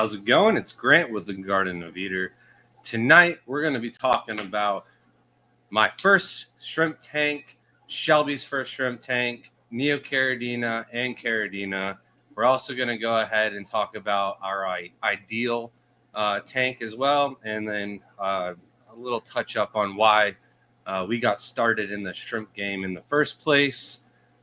How's it going? It's Grant with the Garden of Eater. Tonight, we're going to be talking about my first shrimp tank, Shelby's first shrimp tank, Caridina, and Caridina. We're also going to go ahead and talk about our ideal tank as well, and then a little touch up on why we got started in the shrimp game in the first place.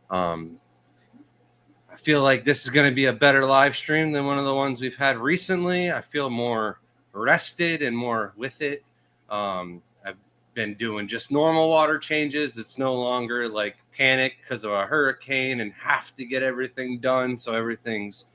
I feel like this is going to be a better live stream than one of the ones we've had recently. I feel more rested and more with it. I've been doing just normal water changes. It's no longer like panic because of a hurricane and have to get everything done. So everything's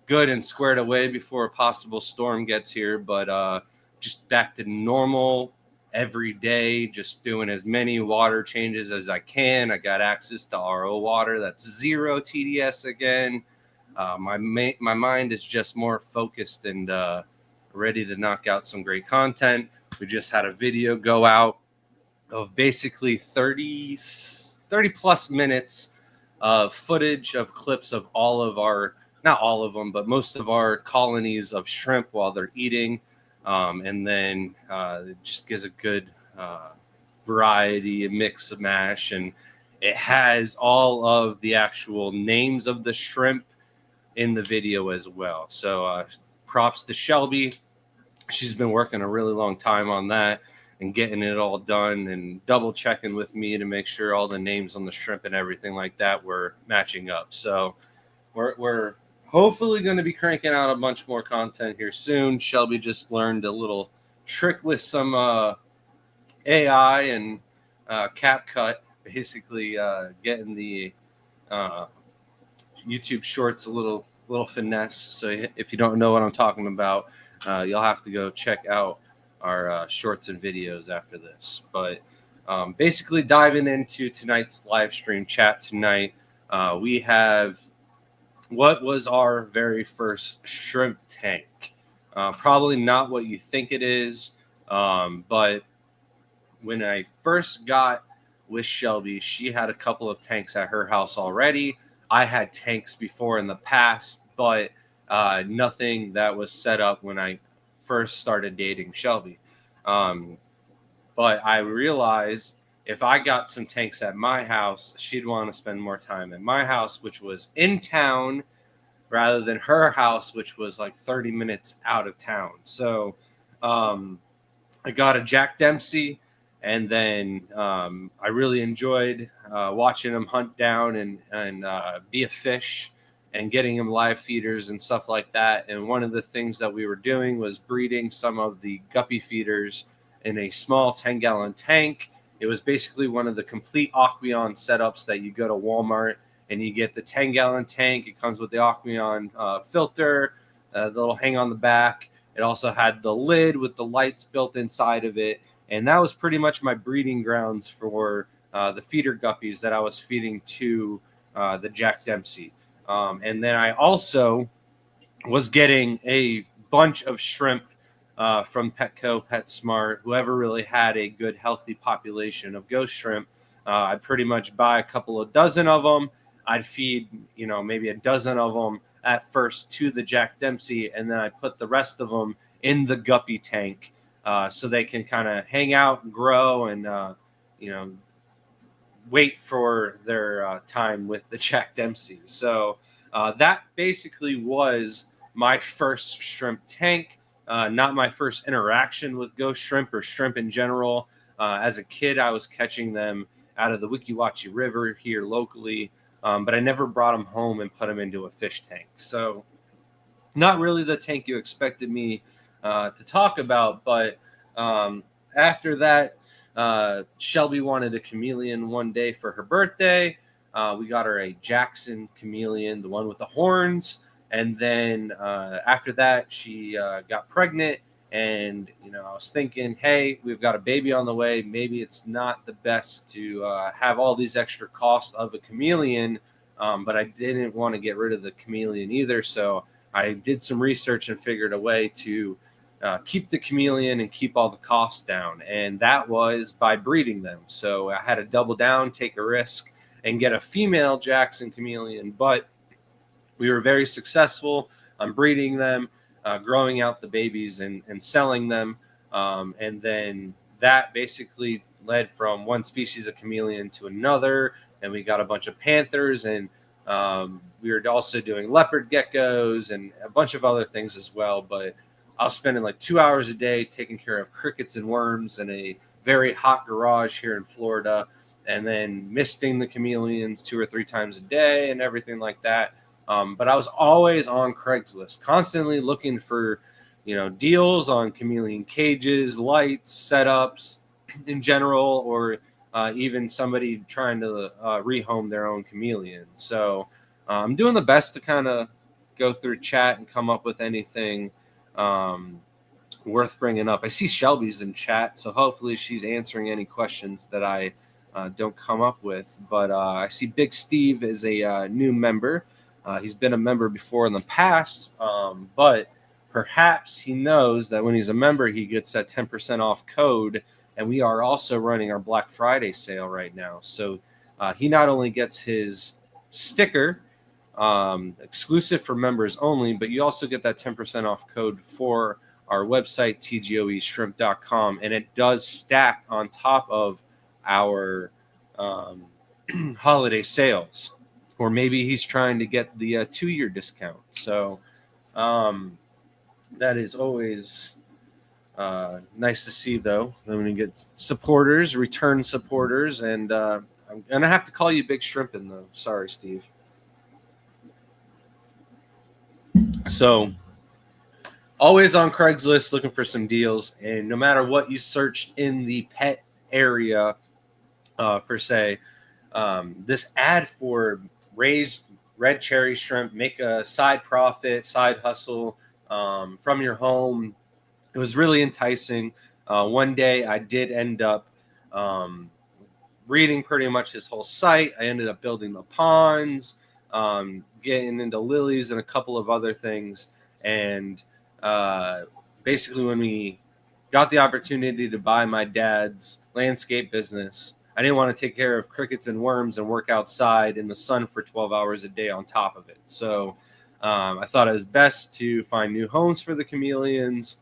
good and squared away before a possible storm gets here. But just back to normal every day, just doing as many water changes as I can. I got access to RO water. That's 0 TDS again. My mind is just more focused and ready to knock out some great content. We just had a video go out of basically 30 plus minutes of footage of clips of all of our, not all of them, but most of our colonies of shrimp while they're eating. And then it just gives a good variety, a mix of mash, and it has all of the actual names of the shrimp in the video as well. So props to Shelby. She's been working a really long time on that and getting it all done and double checking with me to make sure all the names on the shrimp and everything like that were matching up. So we're hopefully going to be cranking out a bunch more content here soon. Shelby just learned a little trick with some AI and CapCut, basically getting the YouTube Shorts a little finesse. So if you don't know what I'm talking about, you'll have to go check out our shorts and videos after this. But basically diving into tonight's live stream chat tonight, we have what was our very first shrimp tank. Probably not what you think it is, but when I first got with Shelby, she had a couple of tanks at her house already. I had tanks before in the past, but nothing that was set up when I first started dating Shelby. But I realized if I got some tanks at my house, she'd want to spend more time at my house, which was in town, rather than her house, which was like 30 minutes out of town. So I got a Jack Dempsey, and then I really enjoyed watching him hunt down and be a fish and getting him live feeders and stuff like that. And one of the things that we were doing was breeding some of the guppy feeders in a small 10-gallon tank. It was basically one of the complete Aqueon setups that you go to Walmart and you get the 10-gallon tank. It comes with the Aqueon filter, the little hang on the back. It also had the lid with the lights built inside of it. And that was pretty much my breeding grounds for the feeder guppies that I was feeding to the Jack Dempsey. And then I also was getting a bunch of shrimp from Petco, PetSmart, whoever really had a good, healthy population of ghost shrimp. I'd pretty much buy a couple of dozen of them. I'd feed, maybe a dozen of them at first to the Jack Dempsey, and then I put the rest of them in the guppy tank so they can kind of hang out and grow and, wait for their time with the Jack Dempsey. So that basically was my first shrimp tank. Not my first interaction with ghost shrimp or shrimp in general. As a kid, I was catching them out of the Weeki Wachee River here locally, but I never brought them home and put them into a fish tank. So not really the tank you expected me to talk about, but after that, Shelby wanted a chameleon one day for her birthday. We got her a Jackson chameleon, the one with the horns. And then after that, she got pregnant. And, I was thinking, hey, we've got a baby on the way. Maybe it's not the best to have all these extra costs of a chameleon. But I didn't want to get rid of the chameleon either. So I did some research and figured a way to keep the chameleon and keep all the costs down. And that was by breeding them. So I had to double down, take a risk, and get a female Jackson chameleon. But we were very successful on breeding them. growing out the babies and selling them. And then that basically led from one species of chameleon to another. And we got a bunch of panthers, and we were also doing leopard geckos and a bunch of other things as well. But I was spending like 2 hours a day taking care of crickets and worms in a very hot garage here in Florida, and then misting the chameleons 2 or 3 times a day and everything like that. But I was always on Craigslist, constantly looking for, deals on chameleon cages, lights, setups in general, or even somebody trying to rehome their own chameleon. So I'm doing the best to kind of go through chat and come up with anything worth bringing up. I see Shelby's in chat, so hopefully she's answering any questions that I don't come up with. But I see Big Steve is a new member. He's been a member before in the past, but perhaps he knows that when he's a member, he gets that 10% off code. And we are also running our Black Friday sale right now. So he not only gets his sticker, exclusive for members only, but you also get that 10% off code for our website, tgoeshrimp.com. And it does stack on top of our holiday sales. Or maybe he's trying to get the 2-year discount. So that is always nice to see, though, when we get supporters, return supporters. And I'm going to have to call you Big Shrimpin', though. Sorry, Steve. So always on Craigslist looking for some deals. And no matter what you searched in the pet area, for say, this ad for raised red cherry shrimp, make a side profit, side hustle from your home. It was really enticing. One day I did end up reading pretty much his whole site. I ended up building the ponds, getting into lilies and a couple of other things. And basically when we got the opportunity to buy my dad's landscape business, I didn't want to take care of crickets and worms and work outside in the sun for 12 hours a day on top of it. So I thought it was best to find new homes for the chameleons.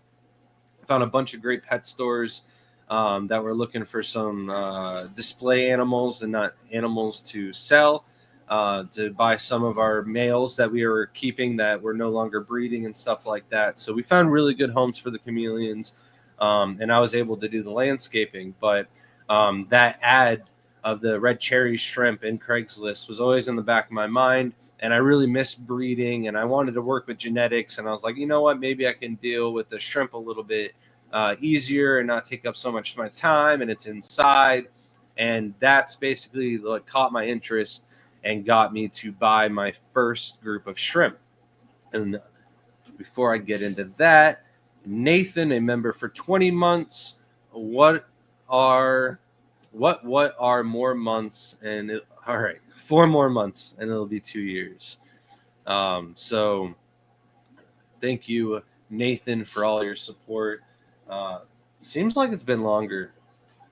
I found a bunch of great pet stores that were looking for some display animals and not animals to sell, to buy some of our males that we were keeping that were no longer breeding and stuff like that. So we found really good homes for the chameleons, and I was able to do the landscaping. But that ad of the red cherry shrimp in Craigslist was always in the back of my mind, and I really miss breeding, and I wanted to work with genetics, and I was like, you know what, maybe I can deal with the shrimp a little bit easier and not take up so much of my time, and it's inside. And that's basically what caught my interest and got me to buy my first group of shrimp. And before I get into that, Nathan, a member for 20 months, what are more months? And all right, 4 more months and it'll be 2 years. So thank you, Nathan, for all your support. Seems like it's been longer.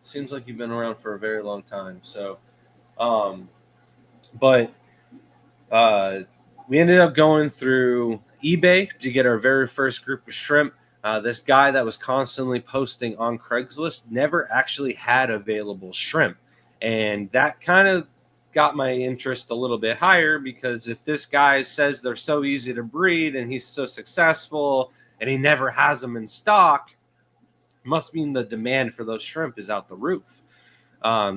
Seems like you've been around for a very long time. So but we ended up going through eBay to get our very first group of shrimp. This guy that was constantly posting on Craigslist never actually had available shrimp. And that kind of got my interest a little bit higher, because if this guy says they're so easy to breed and he's so successful and he never has them in stock, it must mean the demand for those shrimp is out the roof.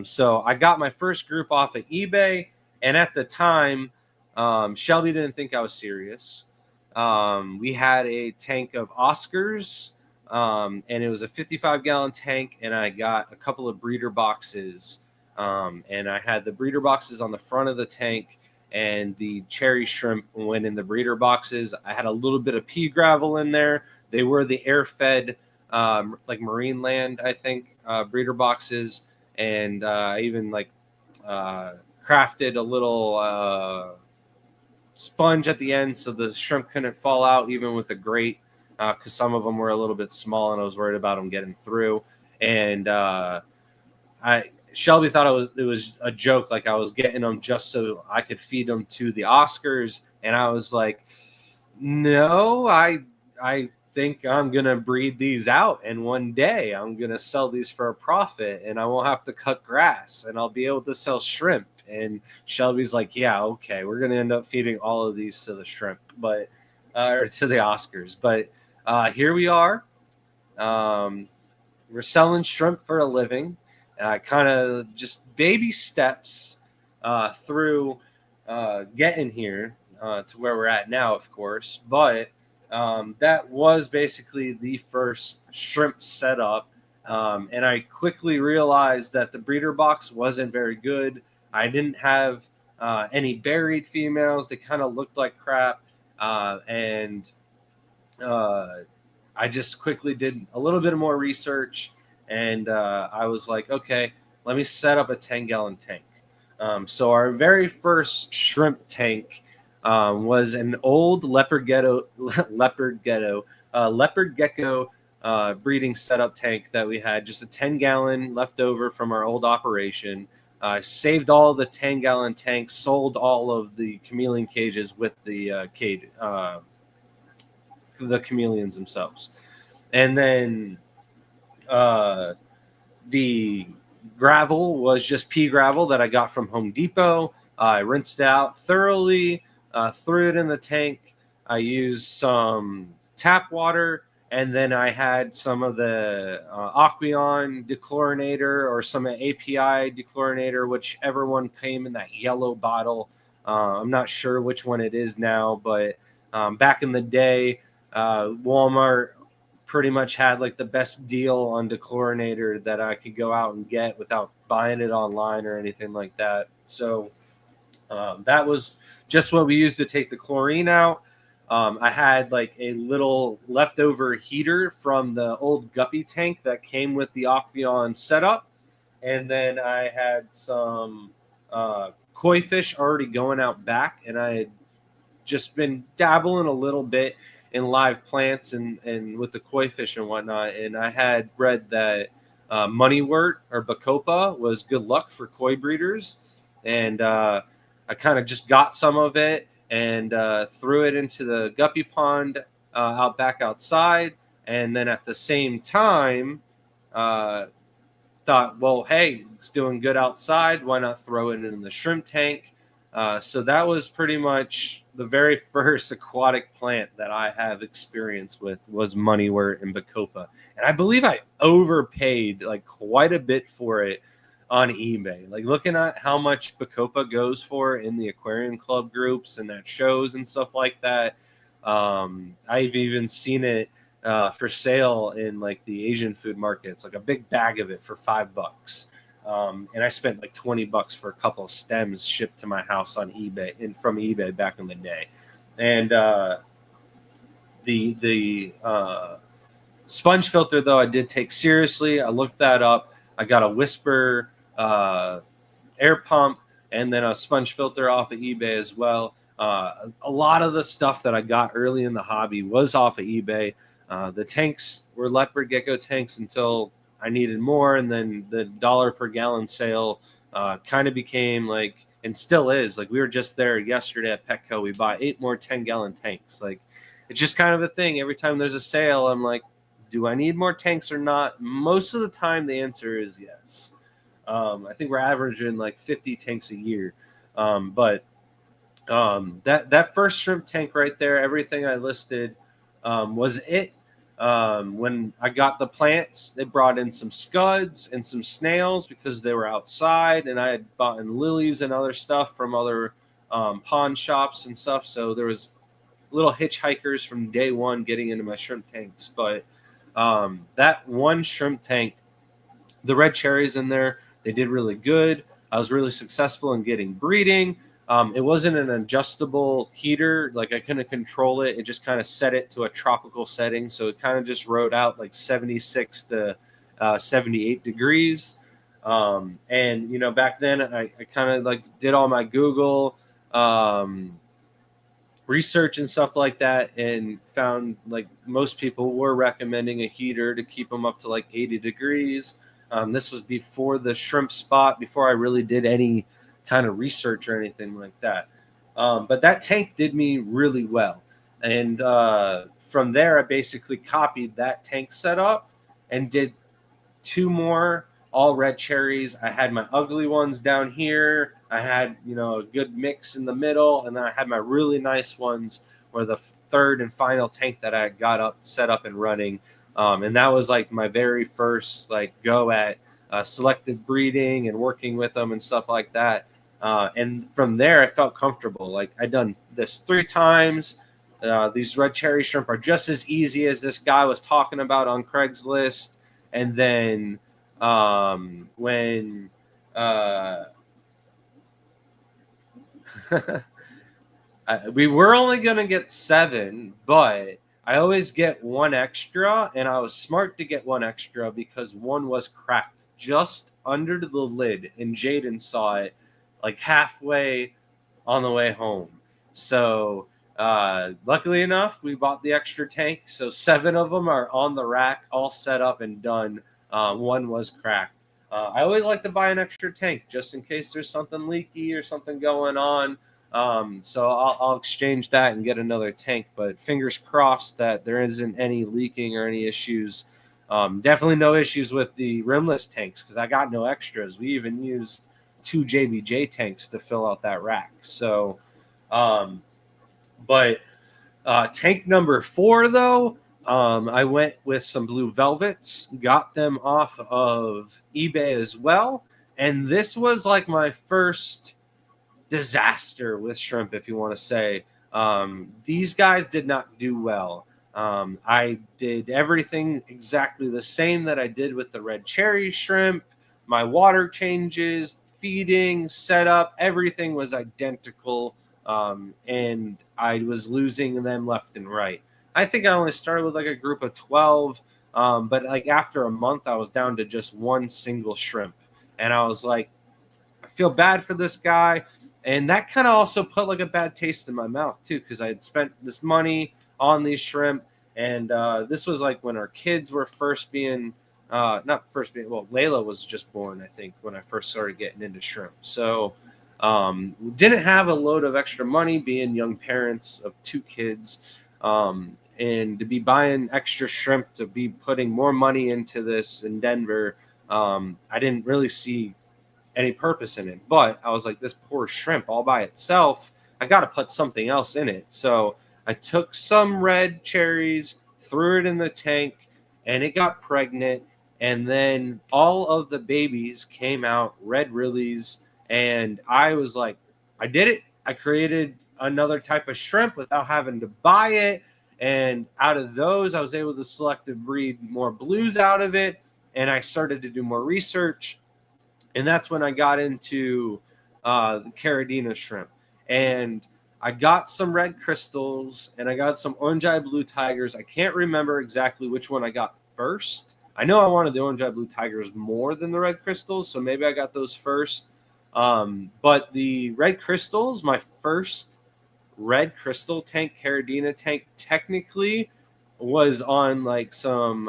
So I got my first group off of eBay. And at the time, Shelby didn't think I was serious. We had a tank of Oscars, and it was a 55-gallon tank, and I got a couple of breeder boxes. And I had the breeder boxes on the front of the tank, and the cherry shrimp went in the breeder boxes. I had a little bit of pea gravel in there. They were the air-fed, like Marine Land, I think, breeder boxes. And I even crafted a little sponge at the end so the shrimp couldn't fall out even with the grate, because some of them were a little bit small and I was worried about them getting through. And Shelby thought it was a joke, like I was getting them just so I could feed them to the Oscars. And I was like, no, I I think I'm going to breed these out, and one day I'm going to sell these for a profit, and I won't have to cut grass, and I'll be able to sell shrimp. And Shelby's like, yeah, okay, we're going to end up feeding all of these to the shrimp, but or to the Oscars. But here we are. We're selling shrimp for a living. Kind of just baby steps through getting here to where we're at now, of course. But that was basically the first shrimp setup. And I quickly realized that the breeder box wasn't very good. I didn't have any buried females. They kind of looked like crap. And I just quickly did a little bit more research. And I was like, okay, let me set up a 10-gallon tank. So our very first shrimp tank was an old leopard gecko breeding setup tank that we had, just a 10-gallon left over from our old operation. Saved all the 10-gallon tanks, sold all of the chameleon cages with the chameleons themselves. And then the gravel was just pea gravel that I got from Home Depot. I rinsed it out thoroughly, threw it in the tank. I used some tap water, and then I had some of the Aqueon dechlorinator or some API dechlorinator, whichever one came in that yellow bottle. I'm not sure which one it is now, but back in the day, Walmart pretty much had like the best deal on dechlorinator that I could go out and get without buying it online or anything like that. So that was just what we used to take the chlorine out. I had like a little leftover heater from the old guppy tank that came with the Aqueon setup. And then I had some koi fish already going out back, and I had just been dabbling a little bit in live plants and with the koi fish and whatnot. And I had read that moneywort or bacopa was good luck for koi breeders. And I kind of just got some of it and threw it into the guppy pond out back outside. And then at the same time, thought, well, hey, it's doing good outside. Why not throw it in the shrimp tank? So that was pretty much the very first aquatic plant that I have experience with was moneywort and bacopa. And I believe I overpaid like quite a bit for it on eBay. Like looking at how much bacopa goes for in the aquarium club groups and at shows and stuff like that. I've even seen it for sale in like the Asian food markets, like a big bag of it for $5. And I spent like $20 for a couple of stems shipped to my house on eBay and from eBay back in the day. And the sponge filter, though, I did take seriously. I looked that up. I got a Whisper air pump and then a sponge filter off of eBay as well. A lot of the stuff that I got early in the hobby was off of eBay. The tanks were leopard gecko tanks until I needed more, and then the $1 per gallon sale kind of became like, and still is, like we were just there yesterday at Petco. We bought 8 more 10-gallon tanks. Like it's just kind of a thing. Every time there's a sale, I'm like, do I need more tanks or not? Most of the time, the answer is yes. I think we're averaging like 50 tanks a year. But that first shrimp tank right there, everything I listed was it. When I got the plants, they brought in some scuds and some snails because they were outside, and I had bought in lilies and other stuff from other pawn shops and stuff. So there was little hitchhikers from day one getting into my shrimp tanks. But that one shrimp tank, the red cherries in there, they did really good. I was really successful in getting breeding. It wasn't an adjustable heater. Like I couldn't control it. It just kind of set it to a tropical setting. So it kind of just rode out like 76 to 78 degrees. And, you know, back then I kind of like did all my Google research and stuff like that and found like most people were recommending a heater to keep them up to like 80 degrees. This was before the shrimp spot, before I really did any kind of research or anything like that. But that tank did me really well. And from there, I basically copied that tank setup and did 2 more all red cherries. I had my ugly ones down here. I had, a good mix in the middle, and then I had my really nice ones were the third and final tank that I got set up and running. And that was like my very first like go at selective breeding and working with them and stuff like that. And from there, I felt comfortable. Like I'd done this 3 times. These red cherry shrimp are just as easy as this guy was talking about on Craigslist. And then when we were only going to get 7, but I always get 1 extra, and I was smart to get 1 extra because one was cracked just under the lid, and Jaden saw it like halfway on the way home. So luckily enough, we bought the extra tank. So 7 of them are on the rack, all set up and done. 1 was cracked. I always like to buy an extra tank just in case there's something leaky or something going on. So I'll exchange that and get another tank. But fingers crossed that there isn't any leaking or any issues. Definitely no issues with the rimless tanks because I got no extras. We even used 2 JBJ tanks to fill out that rack. So, but tank number 4, though, I went with some blue velvets, got them off of eBay as well. And this was like my first disaster with shrimp, if you want to say. These guys did not do well. I did everything exactly the same that I did with the red cherry shrimp. My water changes, feeding, setup, everything was identical. And I was losing them left and right. I think I only started with like a group of 12, but like after a month, I was down to just 1 single shrimp. And I was like, I feel bad for this guy. And that kind of also put like a bad taste in my mouth too, because I had spent this money on these shrimp. And this was like when our kids were first being, Layla was just born, I think, when I first started getting into shrimp. So didn't have a load of extra money being young parents of 2 kids. And to be buying extra shrimp, to be putting more money into this in Denver, I didn't really see any purpose in it. But I was like, this poor shrimp all by itself, I got to put something else in it. So I took some red cherries, threw it in the tank, and it got pregnant. And then all of the babies came out red rillies. And I was like, I did it. I created another type of shrimp without having to buy it. And out of those, I was able to selective breed more blues out of it. And I started to do more research. And that's when I got into the Caridina shrimp. And I got some red crystals and I got some orange-eye blue tigers. I can't remember exactly which one I got first. I know I wanted the orange-eye blue tigers more than the red crystals, so maybe I got those first. But the red crystals, my first red crystal tank, Caridina tank, technically was on like some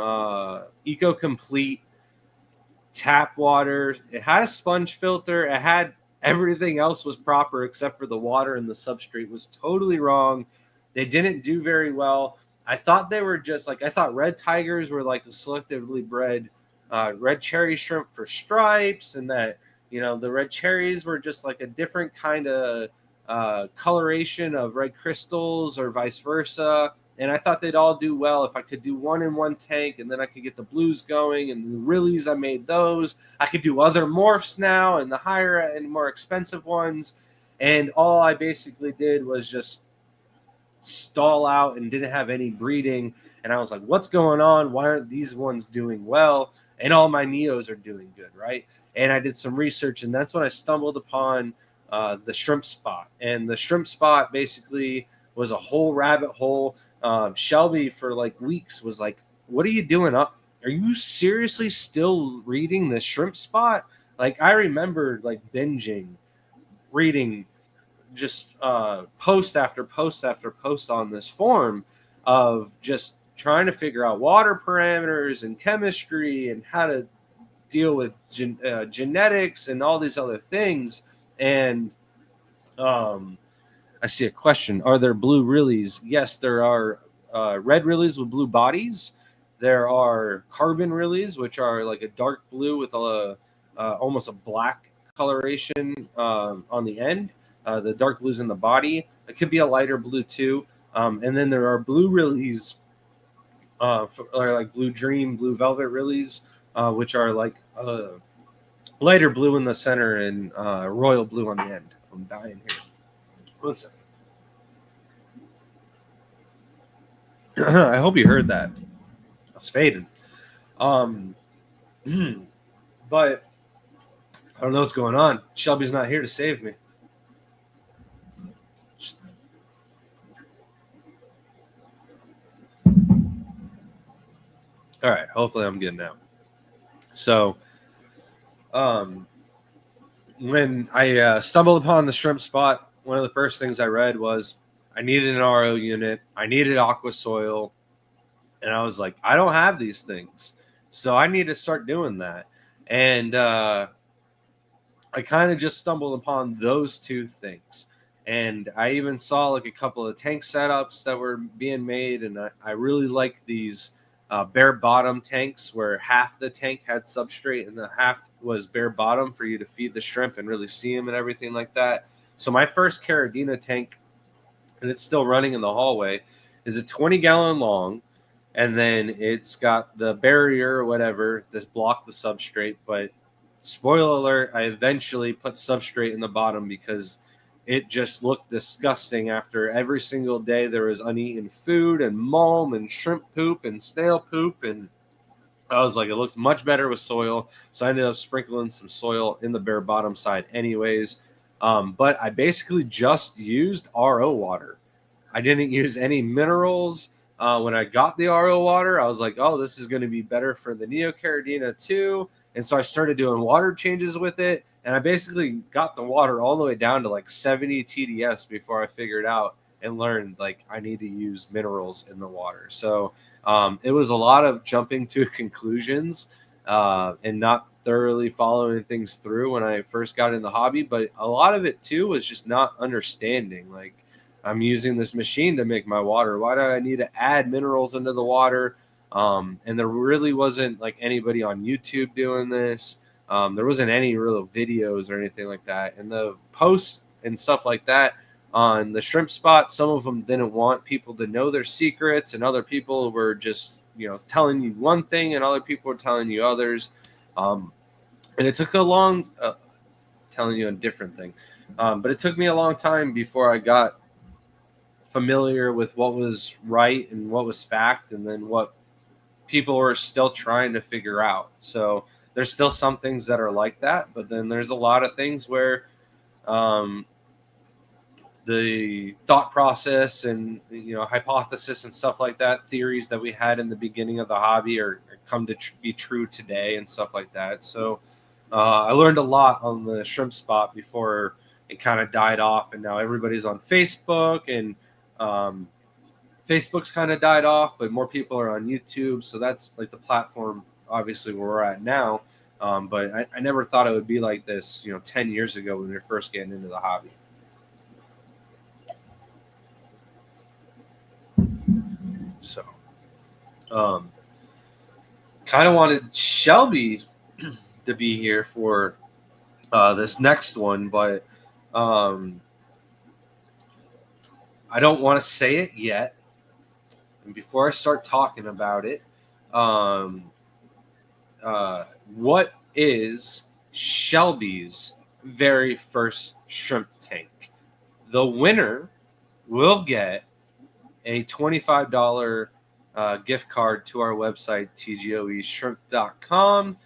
Eco Complete tap water. It had a sponge filter. It had everything else was proper except for the water, and the substrate was totally wrong. They didn't do very well. I thought they were just like, I thought red tigers were like a selectively bred red cherry shrimp for stripes, and that, the red cherries were just like a different kind of coloration of red crystals or vice versa. And I thought they'd all do well if I could do 1 in 1 tank, and then I could get the blues going, and the Rillies, I made those. I could do other morphs now and the higher and more expensive ones. And all I basically did was just stall out and didn't have any breeding. And I was like, what's going on? Why aren't these ones doing well? And all my Neos are doing good, right? And I did some research, and that's when I stumbled upon the shrimp spot. And the shrimp spot basically was a whole rabbit hole. Shelby for like weeks was like, what are you doing up? Are you seriously still reading the shrimp spot? Like, I remember like binging, reading just post after post after post on this forum of just trying to figure out water parameters and chemistry and how to deal with genetics and all these other things. And I see a question. Are there blue Rillies? Yes, there are red Rillies with blue bodies. There are carbon Rillies, which are like a dark blue with a almost a black coloration on the end. The dark blues in the body. It could be a lighter blue too. And then there are blue Rillies, or like blue dream, blue velvet Rillies, which are like lighter blue in the center and royal blue on the end. I'm dying here. One second. I hope you heard that. I was fading. But I don't know what's going on. Shelby's not here to save me. All right. Hopefully I'm getting out. So, when I stumbled upon the shrimp spot, one of the first things I read was I needed an RO unit. I needed aqua soil. And I was like, I don't have these things. So I need to start doing that. And I kind of just stumbled upon those two things. And I even saw like a couple of tank setups that were being made. And I really like these bare bottom tanks where half the tank had substrate and the half was bare bottom for you to feed the shrimp and really see them and everything like that. So my first Caridina tank, and it's still running in the hallway, is a 20-gallon long. And then it's got the barrier or whatever to block the substrate. But spoiler alert, I eventually put substrate in the bottom because it just looked disgusting after every single day there was uneaten food and mulm and shrimp poop and snail poop. And I was like, it looks much better with soil. So I ended up sprinkling some soil in the bare bottom side anyways. But I basically just used RO water. I didn't use any minerals. When I got the RO water, I was like, oh, this is going to be better for the Neocaridina too. And so I started doing water changes with it. And I basically got the water all the way down to like 70 TDS before I figured out and learned like I need to use minerals in the water. So it was a lot of jumping to conclusions and not thoroughly following things through when I first got in the hobby. But a lot of it too was just not understanding. Like, I'm using this machine to make my water. Why do I need to add minerals into the water? And there really wasn't like anybody on YouTube doing this. There wasn't any real videos or anything like that. And the posts and stuff like that on the shrimp spot, some of them didn't want people to know their secrets, and other people were just, telling you one thing and other people were telling you others. And it took a long, telling you a different thing. But it took me a long time before I got familiar with what was right and what was fact, and then what people were still trying to figure out. So there's still some things that are like that, but then there's a lot of things where the thought process and hypothesis and stuff like that, theories that we had in the beginning of the hobby are come to be true today and stuff like that. So I learned a lot on the shrimp spot before it kind of died off, and now everybody's on Facebook, and Facebook's kind of died off, but more people are on YouTube. So that's like the platform, obviously, where we're at now. But I never thought it would be like this, 10 years ago when we were first getting into the hobby. So, kind of wanted Shelby to be here for this next one, but I don't want to say it yet. And before I start talking about it, what is Shelby's very first shrimp tank? The winner will get a $25 gift card to our website, tgoeshrimp.com.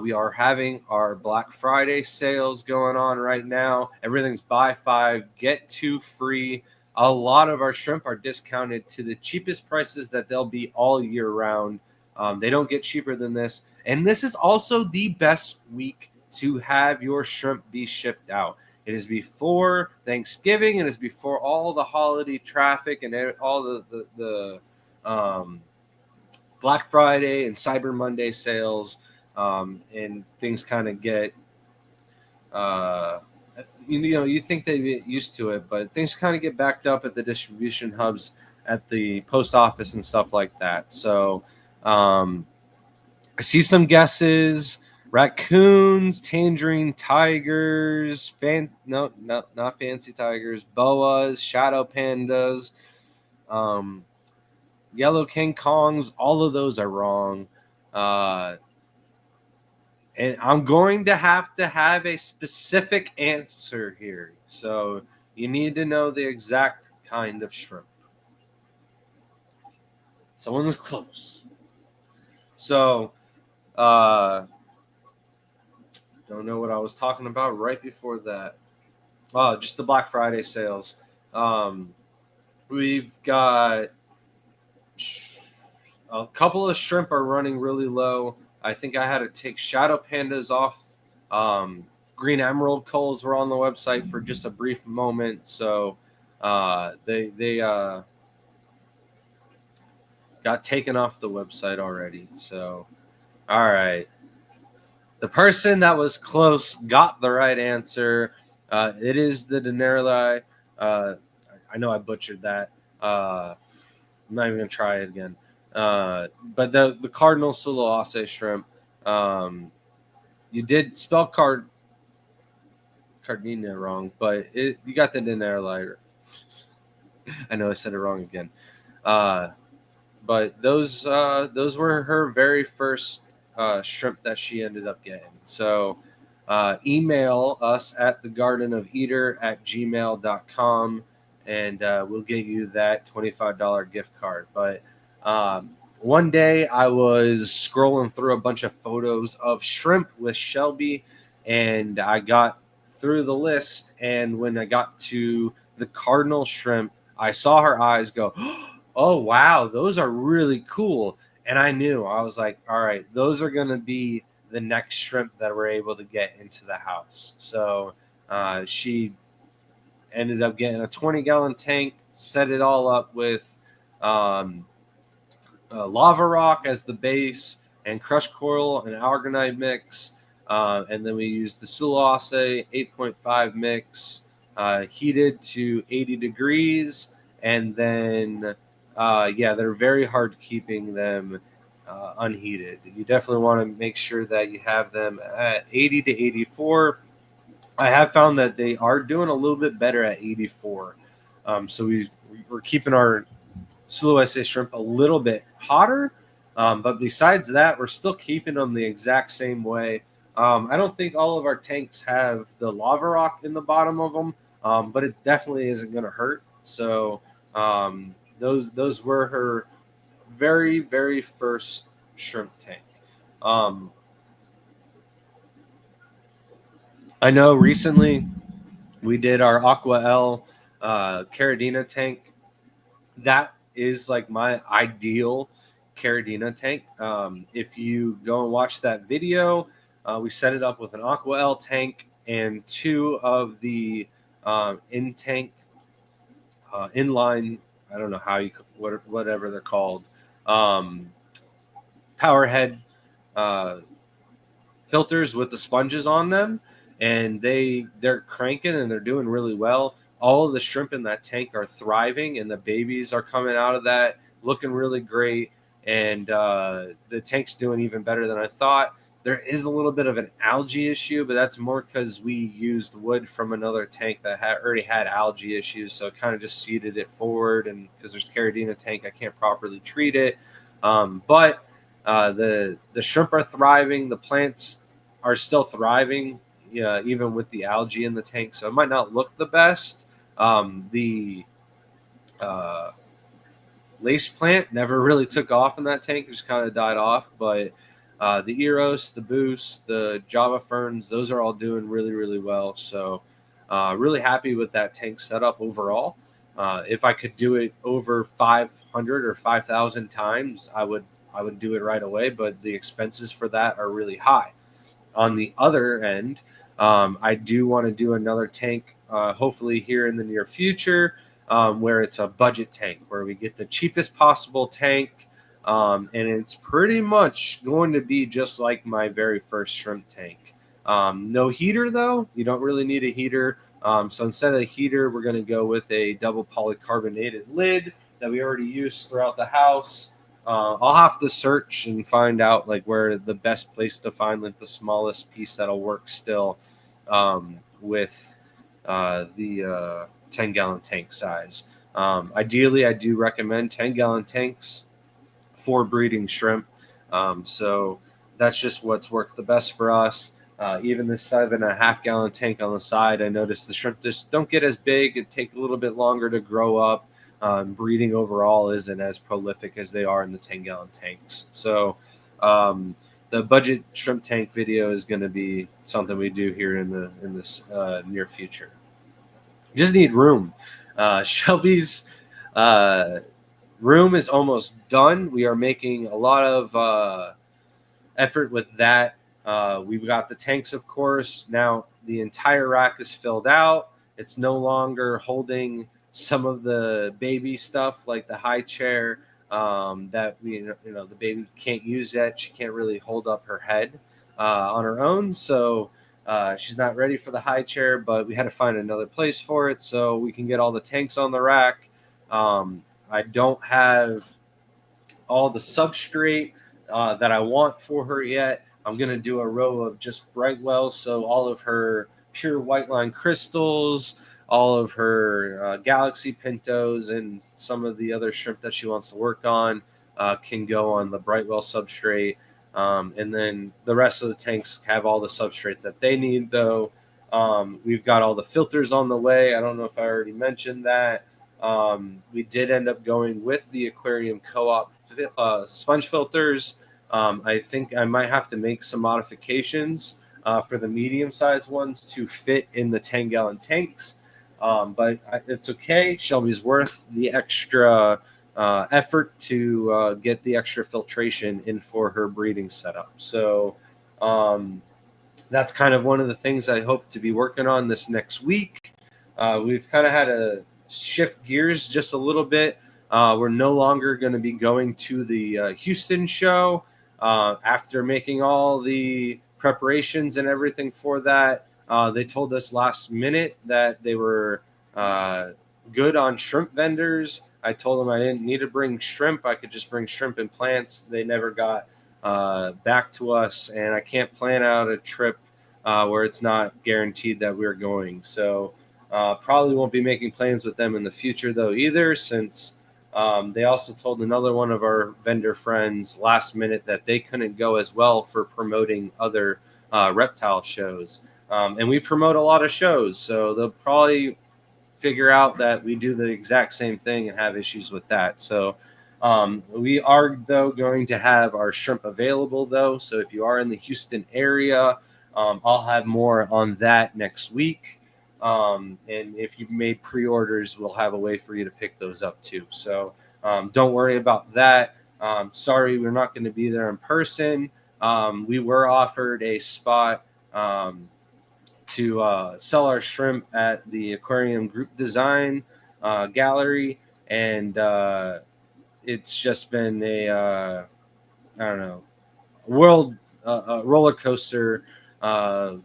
We are having our Black Friday sales going on right now. Everything's buy 5, get 2 free. A lot of our shrimp are discounted to the cheapest prices that they'll be all year round. They don't get cheaper than this. And this is also the best week to have your shrimp be shipped out. It is before Thanksgiving. It is before all the holiday traffic and all the Black Friday and Cyber Monday sales, and things kind of get You think they get used to it, but things kind of get backed up at the distribution hubs at the post office and stuff like that. So I see some guesses: raccoons, tangerine tigers, no, not fancy tigers, boas, shadow pandas, um, yellow King Kongs. All of those are wrong. Uh, and I'm going to have a specific answer here. So you need to know the exact kind of shrimp. Someone's close. So, don't know what I was talking about right before that. Oh, just the Black Friday sales. Um, we've got a couple of shrimp are running really low. I think I had to take shadow pandas off. Green emerald culls were on the website for just a brief moment, so they got taken off the website already. So, all right, the person that was close got the right answer. It is the Denerli. I know I butchered that. I'm not even gonna try it again. But the Cardinal Sulawesi shrimp. You did spell Caridina wrong, but you got the Denerli. I know I said it wrong again. But those were her very first shrimp that she ended up getting. So email us at thegardenofeater@gmail.com and we'll get you that $25 gift card. But one day I was scrolling through a bunch of photos of shrimp with Shelby, and I got through the list. And when I got to the cardinal shrimp, I saw her eyes go, oh, wow, those are really cool. And I knew, I was like, all right, those are going to be the next shrimp that we're able to get into the house. So she ended up getting a 20-gallon tank, set it all up with lava rock as the base and crushed coral and alganite mix. And then we used the Sulawesi 8.5 mix, heated to 80 degrees. And then, they're very hard keeping them unheated. You definitely want to make sure that you have them at 80 to 84. I have found that they are doing a little bit better at 84. So we're keeping our Sulawesi shrimp a little bit hotter. But besides that, we're still keeping them the exact same way. I don't think all of our tanks have the lava rock in the bottom of them, but it definitely isn't going to hurt. So those were her very, very first shrimp tank. I know recently we did our Aqua L Caridina tank. That is like my ideal Caridina tank. If you go and watch that video, we set it up with an Aqua L tank and two of the in tank inline. I don't know how whatever they're called, power head filters with the sponges on them, and they're cranking and they're doing really well. All of the shrimp in that tank are thriving, and the babies are coming out of that looking really great. And the tank's doing even better than I thought. There is a little bit of an algae issue, but that's more because we used wood from another tank that already had algae issues, so it kind of just seeded it forward. And because there's Caridina tank, I can't properly treat it. But the shrimp are thriving. The plants are still thriving, even with the algae in the tank. So it might not look the best. The lace plant never really took off in that tank; it just kind of died off. But the Eros, the Boost, the Java Ferns, those are all doing really, really well. So really happy with that tank setup overall. If I could do it over 500 or 5,000 times, I would do it right away. But the expenses for that are really high. On the other end, I do want to do another tank, hopefully here in the near future, where it's a budget tank, where we get the cheapest possible tank. And it's pretty much going to be just like my very first shrimp tank. No heater though. You don't really need a heater. So instead of a heater, we're going to go with a double polycarbonated lid that we already use throughout the house. I'll have to search and find out like where the best place to find like the smallest piece that'll work still with the 10-gallon tank size. Ideally, I do recommend 10-gallon tanks for breeding shrimp. So that's just what's worked the best for us. Even this 7.5-gallon tank on the side, I noticed the shrimp just don't get as big. It take a little bit longer to grow up. Breeding overall isn't as prolific as they are in the 10-gallon tanks. So the budget shrimp tank video is going to be something we do here in this near future. You just need room. Shelby's room is almost done. We are making a lot of effort with that. We've got the tanks, of course. Now the entire rack is filled out. It's no longer holding some of the baby stuff like the high chair that the baby can't use yet. She can't really hold up her head on her own. So she's not ready for the high chair, but we had to find another place for it so we can get all the tanks on the rack. I don't have all the substrate that I want for her yet. I'm going to do a row of just Brightwell, so all of her pure white line crystals, all of her Galaxy Pintos, and some of the other shrimp that she wants to work on can go on the Brightwell substrate. And then the rest of the tanks have all the substrate that they need, though. We've got all the filters on the way. I don't know if I already mentioned that. We did end up going with the Aquarium Co-op sponge filters. I think I might have to make some modifications for the medium-sized ones to fit in the 10-gallon tanks. But it's okay. Shelby's worth the extra effort to get the extra filtration in for her breeding setup. So that's kind of one of the things I hope to be working on this next week. We've kind of had to shift gears just a little bit. We're no longer going to be going to the Houston show after making all the preparations and everything for that. They told us last minute that they were good on shrimp vendors. I told them I didn't need to bring shrimp. I could just bring shrimp and plants. They never got back to us, and I can't plan out a trip where it's not guaranteed that we're going. So probably won't be making plans with them in the future, though, either, since they also told another one of our vendor friends last minute that they couldn't go as well for promoting other reptile shows. And we promote a lot of shows, so they'll probably figure out that we do the exact same thing and have issues with that. So we are, though, going to have our shrimp available, though. So if you are in the Houston area, I'll have more on that next week. And if you've made pre-orders, we'll have a way for you to pick those up too. So don't worry about that. Sorry, we're not going to be there in person. We were offered a spot to sell our shrimp at the Aquarium Group Design Gallery, and it's just been a roller coaster.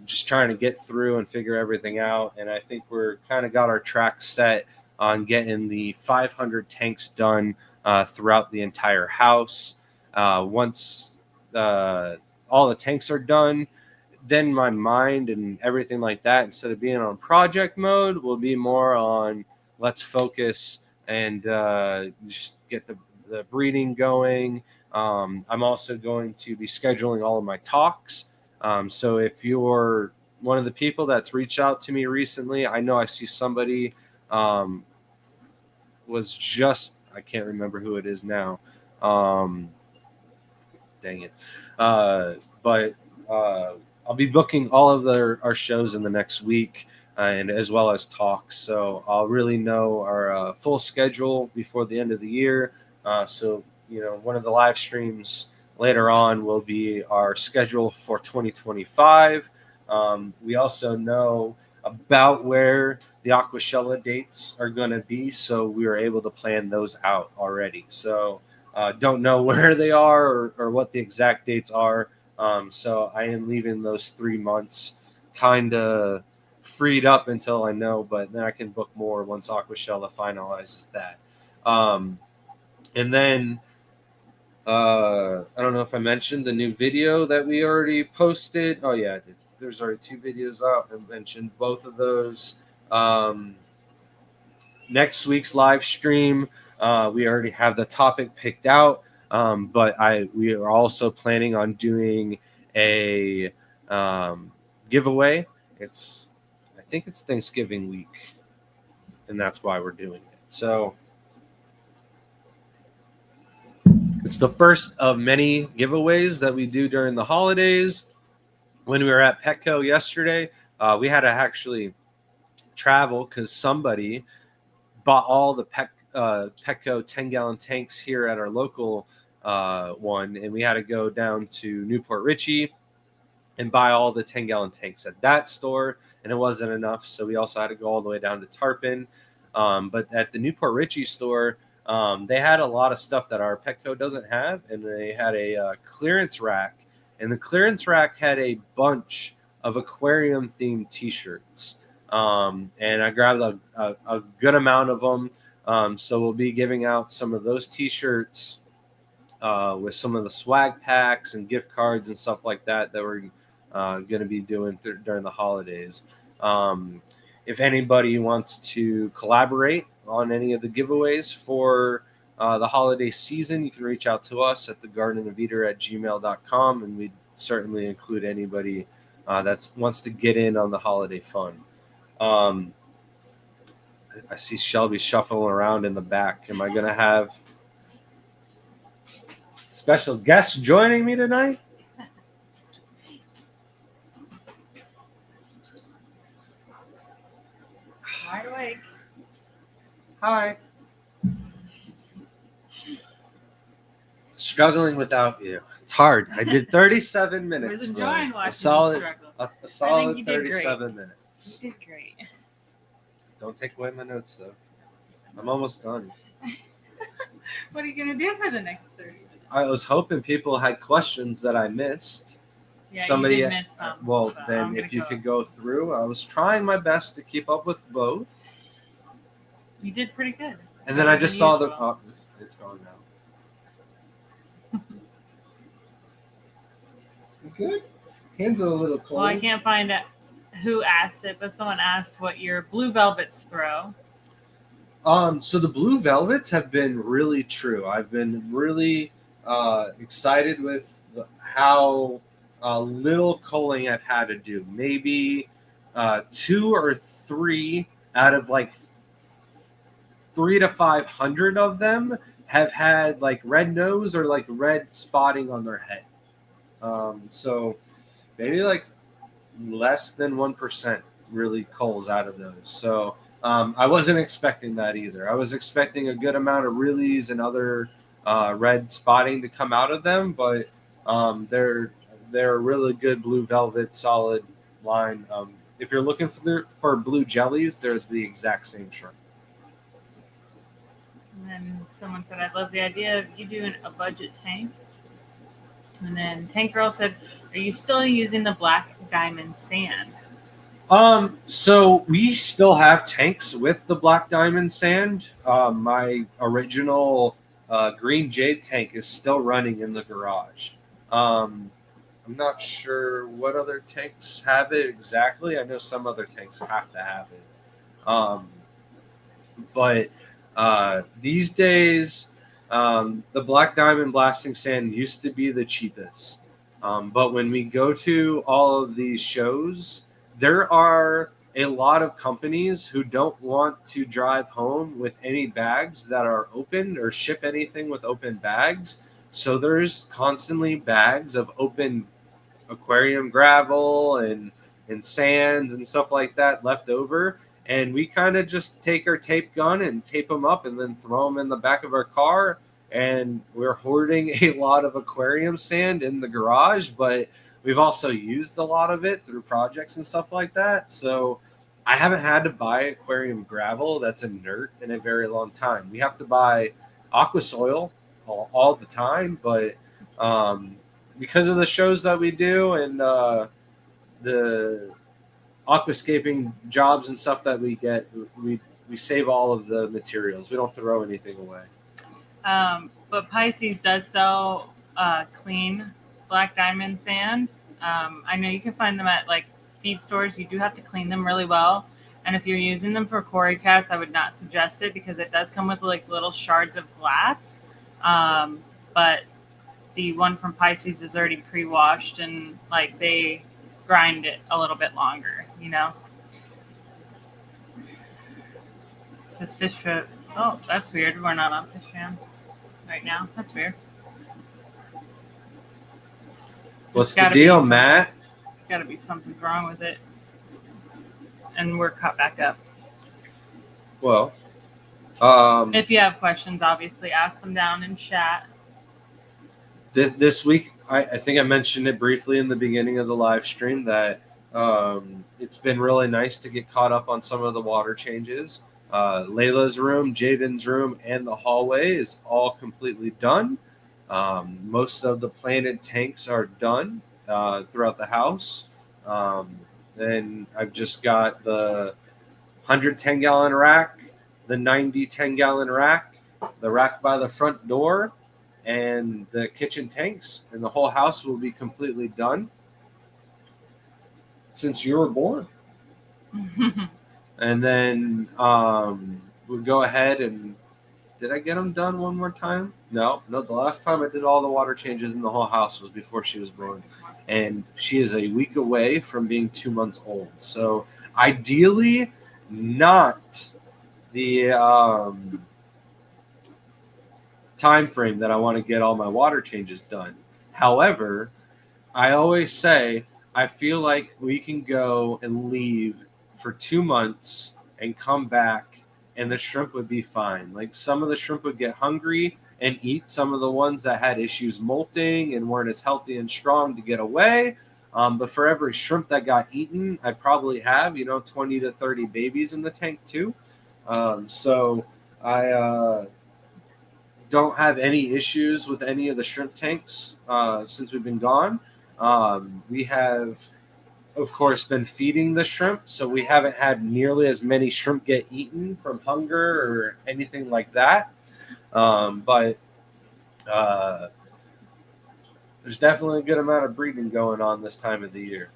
Just trying to get through and figure everything out. And I think we're kind of got our track set on getting the 500 tanks done throughout the entire house. Once all the tanks are done, then my mind and everything like that, instead of being on project mode, will be more on let's focus and just get the breeding going. I'm also going to be scheduling all of my talks. So if you're one of the people that's reached out to me recently, I know I see somebody was just, I can't remember who it is now. Dang it. But I'll be booking all of our shows in the next week and as well as talks. So I'll really know our full schedule before the end of the year. So, one of the live streams later on will be our schedule for 2025. We also know about where the Aquashella dates are going to be, so we were able to plan those out already. So don't know where they are or what the exact dates are, So I am leaving those 3 months kind of freed up until I know, but then I can book more once Aquashella finalizes that. And then I don't know if I mentioned the new video that we already posted. Oh yeah, I did. There's already 2 videos out. I mentioned both of those. Next week's live stream, we already have the topic picked out, but we are also planning on doing a giveaway. I think it's Thanksgiving week, and that's why we're doing it. So it's the first of many giveaways that we do during the holidays. When we were at Petco yesterday, we had to actually travel because somebody bought all the Petco 10-gallon tanks here at our local one, and we had to go down to Newport Richey and buy all the 10-gallon tanks at that store, and it wasn't enough, so we also had to go all the way down to Tarpon. But at the Newport Richey store, they had a lot of stuff that our Petco doesn't have, and they had a clearance rack, and the clearance rack had a bunch of aquarium-themed T-shirts. And I grabbed a good amount of them. So we'll be giving out some of those T-shirts with some of the swag packs and gift cards and stuff like that we're going to be doing during the holidays. If anybody wants to collaborate on any of the giveaways for the holiday season, you can reach out to us at thegardenofeater@gmail.com, and we'd certainly include anybody that wants to get in on the holiday fun. I see Shelby shuffling around in the back. Am I going to have special guests joining me tonight? Wide awake. Hi. Struggling without you. It's hard. I did 37 minutes. I was enjoying watching a solid, you struggle. a solid you did 37 minutes. You did great. Don't take away my notes, though. I'm almost done. What are you going to do for the next 30 minutes? I was hoping people had questions that I missed. Yeah, Somebody, you did miss some. Well, then if you could go through. I was trying my best to keep up with both. You did pretty good. And then I just saw the... Oh, it's gone now. Good? Hands are a little cold. Well, I can't find who asked it, but someone asked what your blue velvets throw. So the blue velvets have been really true. I've been really excited with how little culling I've had to do. Maybe 2 or 3 out of like 300 to 500 of them have had like red nose or like red spotting on their head. So maybe like less than 1% really culls out of those. So I wasn't expecting that either. I was expecting a good amount of realies and other red spotting to come out of them, but they're a really good blue velvet solid line. If you're looking for blue jellies, they're the exact same shrimp. And then someone said, I love the idea of you doing a budget tank. And then Tank Girl said, are you still using the black diamond sand? So we still have tanks with the black diamond sand. My original green jade tank is still running in the garage. I'm not sure what other tanks have it exactly. I know some other tanks have to have it. But these days, the black diamond blasting sand used to be the cheapest. But when we go to all of these shows, there are a lot of companies who don't want to drive home with any bags that are open or ship anything with open bags. So there's constantly bags of open aquarium gravel and sands and stuff like that left over. And we kind of just take our tape gun and tape them up and then throw them in the back of our car. And we're hoarding a lot of aquarium sand in the garage, but we've also used a lot of it through projects and stuff like that. So I haven't had to buy aquarium gravel that's inert in a very long time. We have to buy aqua soil all the time, but because of the shows that we do and the aquascaping jobs and stuff that we get, we save all of the materials. We don't throw anything away. But Pisces does sell clean black diamond sand. I know you can find them at like feed stores. You do have to clean them really well. And if you're using them for cory cats, I would not suggest it because it does come with like little shards of glass. But the one from Pisces is already pre-washed and like they grind it a little bit longer, you know. It says fish food. Oh, that's weird. We're not on Fish Fam right now. That's weird. What's the deal, Matt? It's got to be something's wrong with it. And we're cut back up. Well, if you have questions, obviously ask them down in chat. This week, I think I mentioned it briefly in the beginning of the live stream that it's been really nice to get caught up on some of the water changes. Layla's room, Jaden's room, and the hallway is all completely done. Most of the planted tanks are done throughout the house. And I've just got the 110-gallon rack, the 90 10-gallon rack, the rack by the front door, and the kitchen tanks. And the whole house will be completely done since you were born. And then we'll go ahead and... Did I get them done one more time? No. The last time I did all the water changes in the whole house was before she was born. And she is a week away from being 2 months old. So ideally, not the time frame that I want to get all my water changes done. However, I always say I feel like we can go and leave for 2 months and come back and the shrimp would be fine. Like some of the shrimp would get hungry and eat some of the ones that had issues molting and weren't as healthy and strong to get away. But for every shrimp that got eaten, I probably have, 20 to 30 babies in the tank too. So I don't have any issues with any of the shrimp tanks since we've been gone. We have, of course, been feeding the shrimp, so we haven't had nearly as many shrimp get eaten from hunger or anything like that. But there's definitely a good amount of breeding going on this time of the year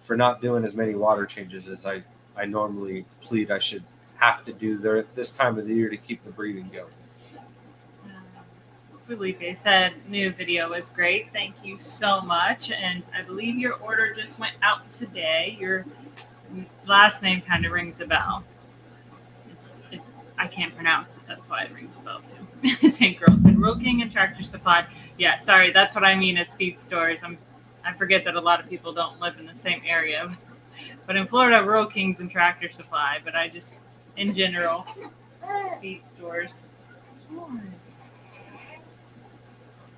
for not doing as many water changes as I normally plead I should have to do this time of the year to keep the breeding going. Felipe said new video was great. Thank you so much. And I believe your order just went out today. Your last name kind of rings a bell. It's I can't pronounce it. That's why it rings a bell too. Tank Girl said Road King and Tractor Supply. Yeah, sorry, that's what I mean as feed stores. I forget that a lot of people don't live in the same area. But in Florida, Road Kings and Tractor Supply. But I just, in general, feed stores.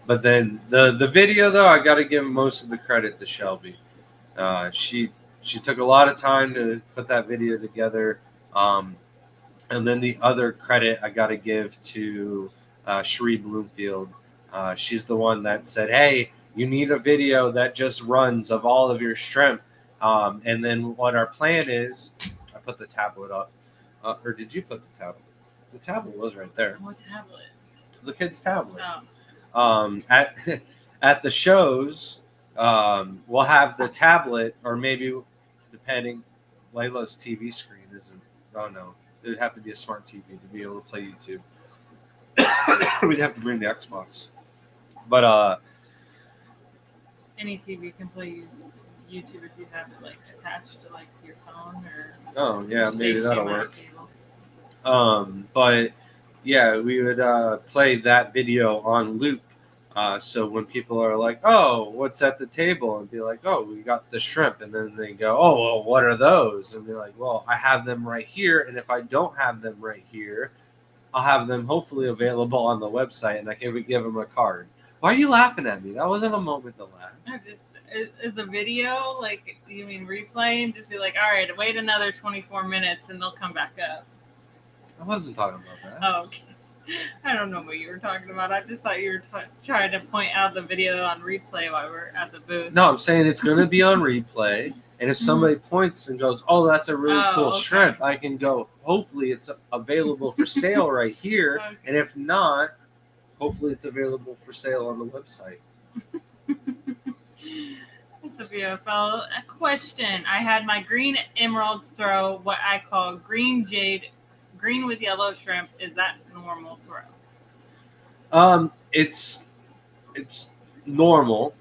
But then the video, though, I got to give most of the credit to Shelby. She took a lot of time to put that video together. And then the other credit I got to give to Sheree Bloomfield. She's the one that said, hey, you need a video that just runs of all of your shrimp. And then what our plan is, I put the tablet up. Or did you put the tablet? The tablet was right there. What tablet? The kid's tablet. Oh. At the shows, we'll have the tablet, or maybe depending, Layla's TV screen isn't. Oh no, it would have to be a smart TV to be able to play YouTube. We'd have to bring the Xbox, but any TV can play YouTube if you have it like attached to like your phone or. Oh yeah, maybe that'll work. Cable. But yeah, we would play that video on loop. So when people are like, oh, what's at the table? And be like, oh, we got the shrimp. And then they go, oh, well, what are those? And be like, well, I have them right here. And if I don't have them right here, I'll have them hopefully available on the website. And I can give them a card. Why are you laughing at me? That wasn't a moment to laugh. Is the video, like, you mean replaying? Just be like, all right, wait another 24 minutes and they'll come back up. I wasn't talking about that. Oh, okay. I don't know what you were talking about. I just thought you were trying to point out the video on replay while we're at the booth. No, I'm saying it's going to be on replay. And if somebody points and goes, "Oh, that's a really cool okay. shrimp," I can go, hopefully it's available for sale right here. Okay. And if not, hopefully it's available for sale on the website. That's a beautiful. A question. I had my green emeralds throw what I call green jade, green with yellow shrimp. Is that normal throw? It's normal.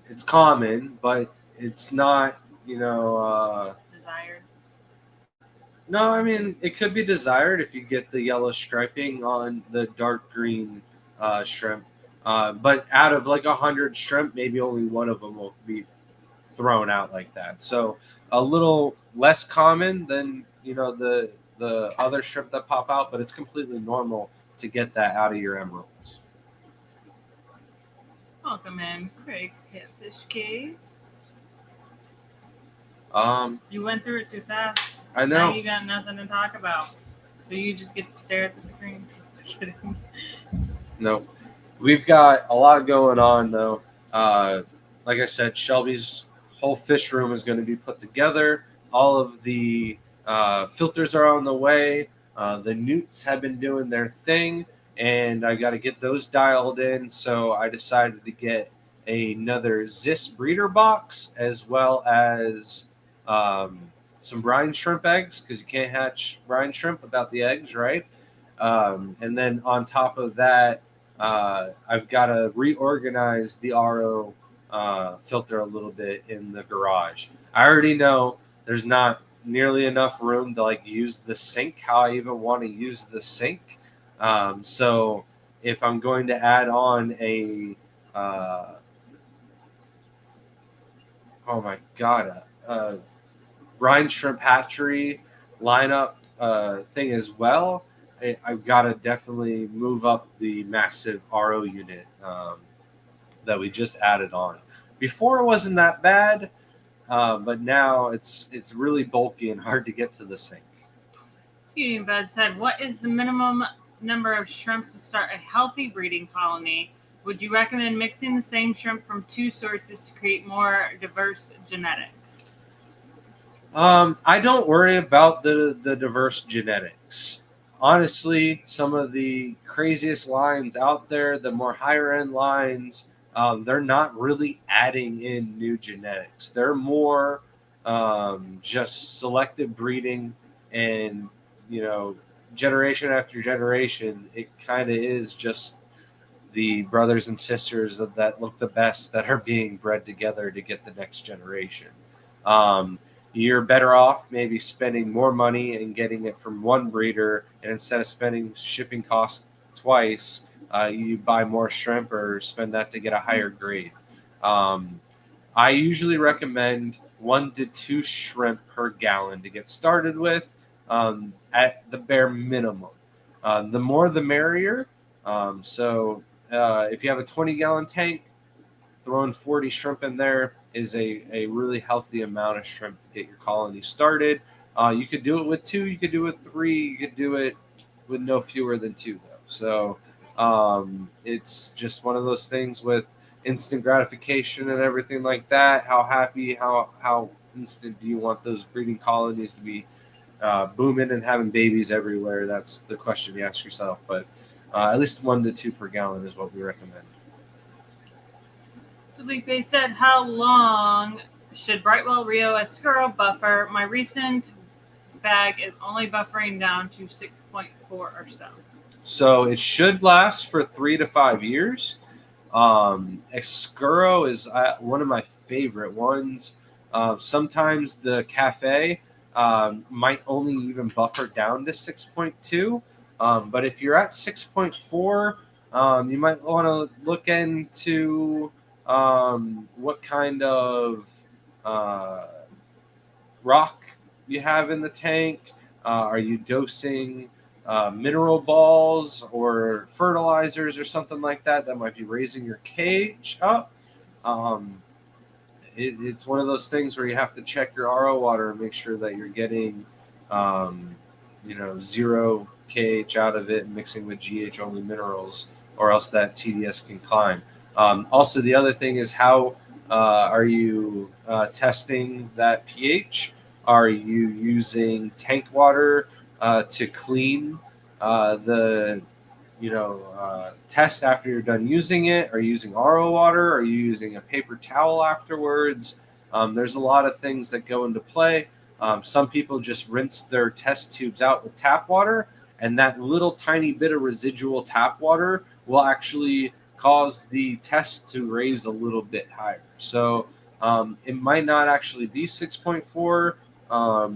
It's common, but it's not, Desired. No, I mean, it could be desired if you get the yellow striping on the dark green shrimp. But out of like 100 shrimp, maybe only one of them will be thrown out like that. So a little less common than, the other shrimp that pop out, but it's completely normal to get that out of your emeralds. Welcome in, Craig's Catfish Cave. You went through it too fast. I know. Now you got nothing to talk about. So you just get to stare at the screen. Just kidding. No. We've got a lot going on, though. Like I said, Shelby's whole fish room is going to be put together. All of the filters are on the way. The newts have been doing their thing, and I got to get those dialed in. So I decided to get another Zis breeder box, as well as some brine shrimp eggs, because you can't hatch brine shrimp without the eggs, right? And then on top of that, I've got to reorganize the RO filter a little bit in the garage. I already know there's not nearly enough room to use the sink, how I even want to use the sink. So if I'm going to add on a oh my god, brine shrimp hatchery lineup thing as well, I've got to definitely move up the massive RO unit that we just added on. Before it wasn't that bad, but now it's really bulky and hard to get to the sink. Feeding Bud said, "What is the minimum number of shrimp to start a healthy breeding colony? Would you recommend mixing the same shrimp from two sources to create more diverse genetics?" I don't worry about the diverse genetics. Honestly, some of the craziest lines out there, the more higher end lines, they're not really adding in new genetics. They're more just selective breeding, and generation after generation, it kind of is just the brothers and sisters that look the best that are being bred together to get the next generation. You're better off maybe spending more money and getting it from one breeder, and instead of spending shipping costs twice, you buy more shrimp or spend that to get a higher grade. I usually recommend 1 to 2 shrimp per gallon to get started with, at the bare minimum. The more the merrier. So if you have a 20-gallon tank, throwing 40 shrimp in there is a really healthy amount of shrimp to get your colony started. You could do it with 2, you could do it with 3, you could do it with no fewer than 2, though. So it's just one of those things with instant gratification and everything like that. How happy, how instant do you want those breeding colonies to be booming and having babies everywhere? That's the question you ask yourself. But at least 1 to 2 per gallon is what we recommend. Like they said, how long should Brightwell Rio Escuro buffer? My recent bag is only buffering down to 6.4 or so. So it should last for 3 to 5 years. Escuro is one of my favorite ones. Sometimes the cafe might only even buffer down to 6.2. But if you're at 6.4, you might want to look into what kind of rock you have in the tank. Are you dosing mineral balls or fertilizers or something like that might be raising your cage up? It's one of those things where you have to check your RO water and make sure that you're getting 0 KH out of it and mixing with GH only minerals, or else that TDS can climb. Also, the other thing is how are you testing that pH? Are you using tank water to clean the test after you're done using it? Are you using RO water? Are you using a paper towel afterwards? There's a lot of things that go into play. Some people just rinse their test tubes out with tap water, and that little tiny bit of residual tap water will actually cause the test to raise a little bit higher. So it might not actually be 6.4.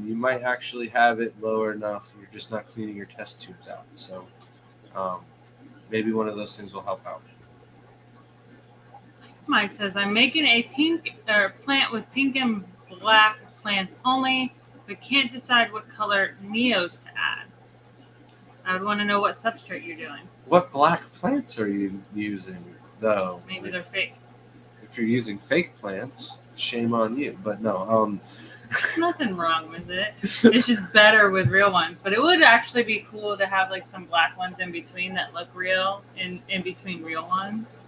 You might actually have it lower enough. You're just not cleaning your test tubes out. So maybe one of those things will help out. Mike says, I'm making a pink plant with pink and black plants only, but can't decide what color neos to add. I would want to know what substrate you're doing. What black plants are you using, though? Maybe they're fake. If you're using fake plants, shame on you. But no, there's nothing wrong with it. It's just better with real ones. But it would actually be cool to have like some black ones in between that look real in between real ones.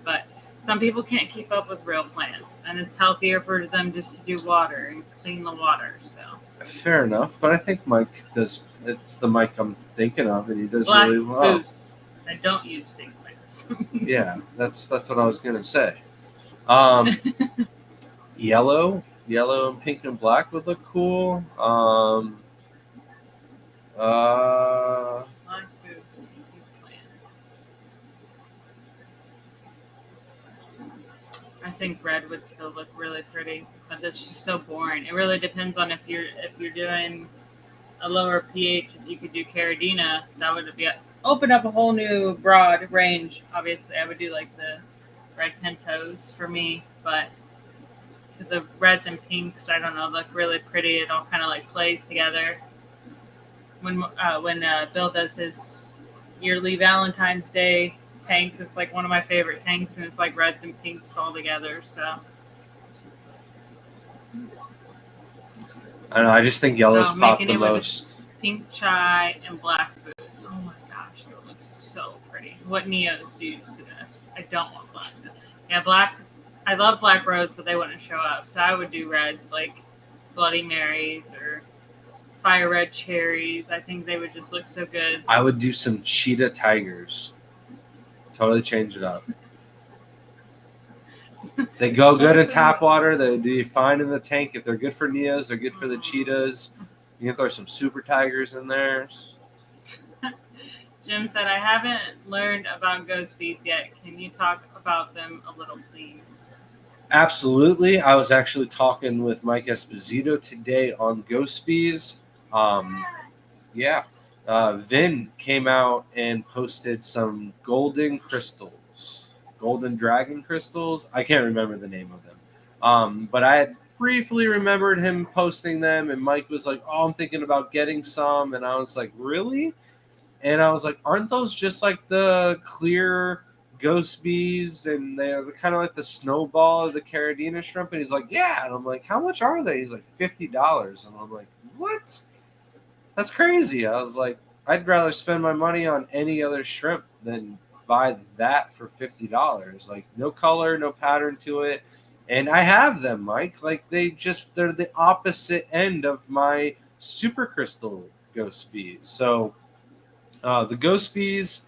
But some people can't keep up with real plants, and it's healthier for them just to do water and clean the water. So fair enough. But I think Mike does. It's the Mike I'm thinking of, and he does black really well. Goose. I don't use fake plants. Yeah, that's what I was gonna say. Yellow and pink and black would look cool. Black Goose plants. I think red would still look really pretty, but that's just so boring. It really depends on if you're doing a lower pH. If you could do Caridina, that would be open up a whole new broad range. Obviously, I would do like the red pintos for me, but because the reds and pinks, I don't know, look really pretty. It all kind of like plays together. When Bill does his yearly Valentine's Day tank, it's like one of my favorite tanks, and it's like reds and pinks all together. So I don't know. I just think yellows pop the most. Pink chai and black booze. Oh my gosh, that looks so pretty. What neos do you use to this? I don't want black. Yeah, black. I love black rose, but they wouldn't show up. So I would do reds like Bloody Marys or fire red cherries. I think they would just look so good. I would do some cheetah tigers. Totally change it up. They go good in tap water. They do fine in the tank. If they're good for neos, they're good for the cheetahs. You can throw some super tigers in there. Jim said, I haven't learned about ghost bees yet. Can you talk about them a little, please? Absolutely. I was actually talking with Mike Esposito today on ghost bees. Vin came out and posted some golden dragon crystals. I can't remember the name of them. But I had briefly remembered him posting them, and Mike was like, oh, I'm thinking about getting some. And I was like, really? And I was like, aren't those just like the clear ghost bees? And they're kind of like the snowball of the Caridina shrimp. And he's like, yeah. And I'm like, how much are they? He's like, $50. And I'm like, what? That's crazy. I was like, I'd rather spend my money on any other shrimp than buy that for $50. Like, no color, no pattern to it. And I have them, Mike. Like, they're the opposite end of my super crystal ghost bees. So the ghost bees,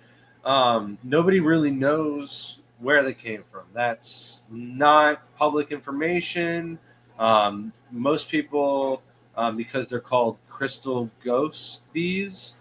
nobody really knows where they came from. That's not public information. Most people, because they're called crystal ghost bees,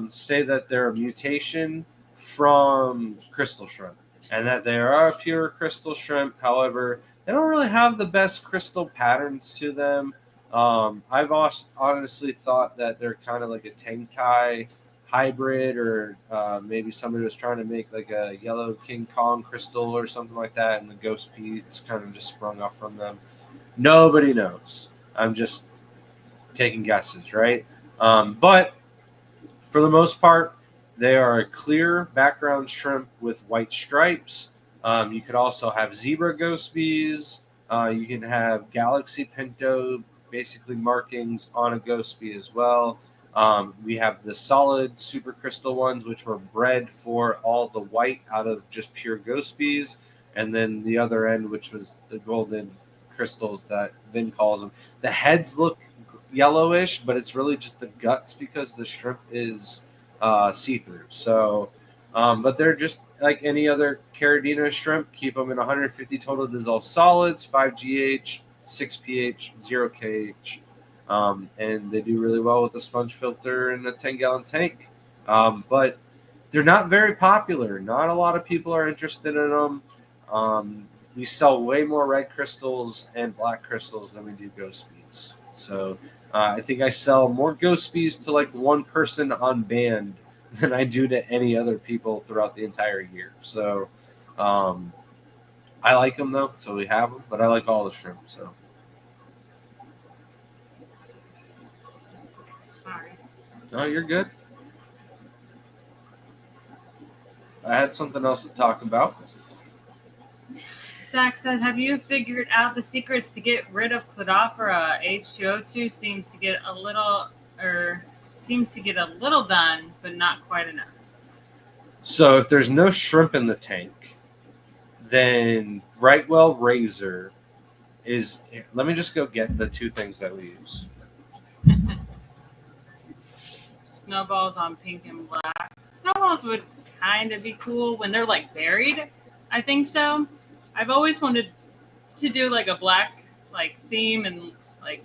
say that they're a mutation from crystal shrimp and that they are a pure crystal shrimp. However, they don't really have the best crystal patterns to them. I've honestly thought that they're kind of like a Tengtai hybrid, or maybe somebody was trying to make like a yellow King Kong crystal or something like that, and the ghost bees kind of just sprung up from them. Nobody knows. I'm just taking guesses, right? But for the most part, they are a clear background shrimp with white stripes. You could also have zebra ghost bees. You can have galaxy pinto, basically markings on a ghost bee as well. We have the solid super crystal ones, which were bred for all the white out of just pure ghost bees, and then the other end, which was the golden crystals that Vin calls them. The heads look yellowish, but it's really just the guts because the shrimp is see-through. So, but they're just like any other Caridina shrimp. Keep them in 150 total dissolved solids, 5 GH, 6 pH, 0 KH. And they do really well with the sponge filter in a 10-gallon tank. But they're not very popular. Not a lot of people are interested in them. We sell way more red crystals and black crystals than we do ghost bees. So I think I sell more ghost bees to like one person on band than I do to any other people throughout the entire year. So I like them though, so we have them. But I like all the shrimp. So. No, you're good. I had something else to talk about. Zach said, "Have you figured out the secrets to get rid of Cladophora? H2O2 seems to get a little done, but not quite enough." So if there's no shrimp in the tank, then Brightwell Razor is. Let me just go get the two things that we use. Snowballs on pink and black. Snowballs would kind of be cool when they're like buried. I think so. I've always wanted to do like a black like theme and like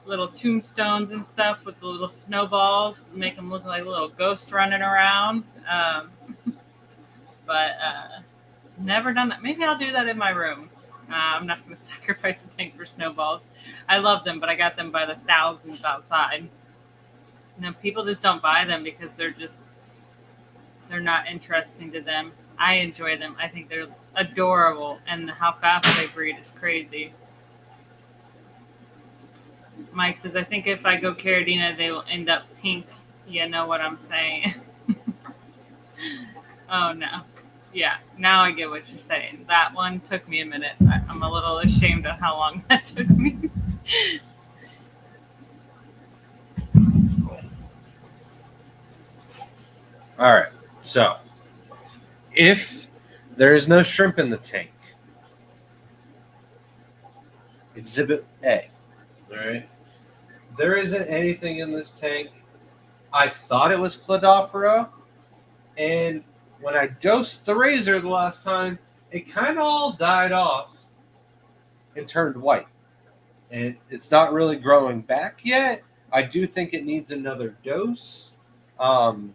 little tombstones and stuff with the little snowballs, make them look like little ghosts running around. But never done that. Maybe I'll do that in my room. I'm not going to sacrifice a tank for snowballs. I love them, but I got them by the thousands outside. People just don't buy them because they're not interesting to them. I enjoy them. I think they're adorable, and how fast they breed is crazy. Mike says, "I think if I go Caridina, they will end up pink." You know what I'm saying? Oh, no. Yeah, now I get what you're saying. That one took me a minute. I'm a little ashamed of how long that took me. All right. So, if there is no shrimp in the tank, Exhibit A. All right. There isn't anything in this tank. I thought it was Cladophora, and when I dosed the razor the last time, it kind of all died off and turned white. And it's not really growing back yet. I do think it needs another dose. I'm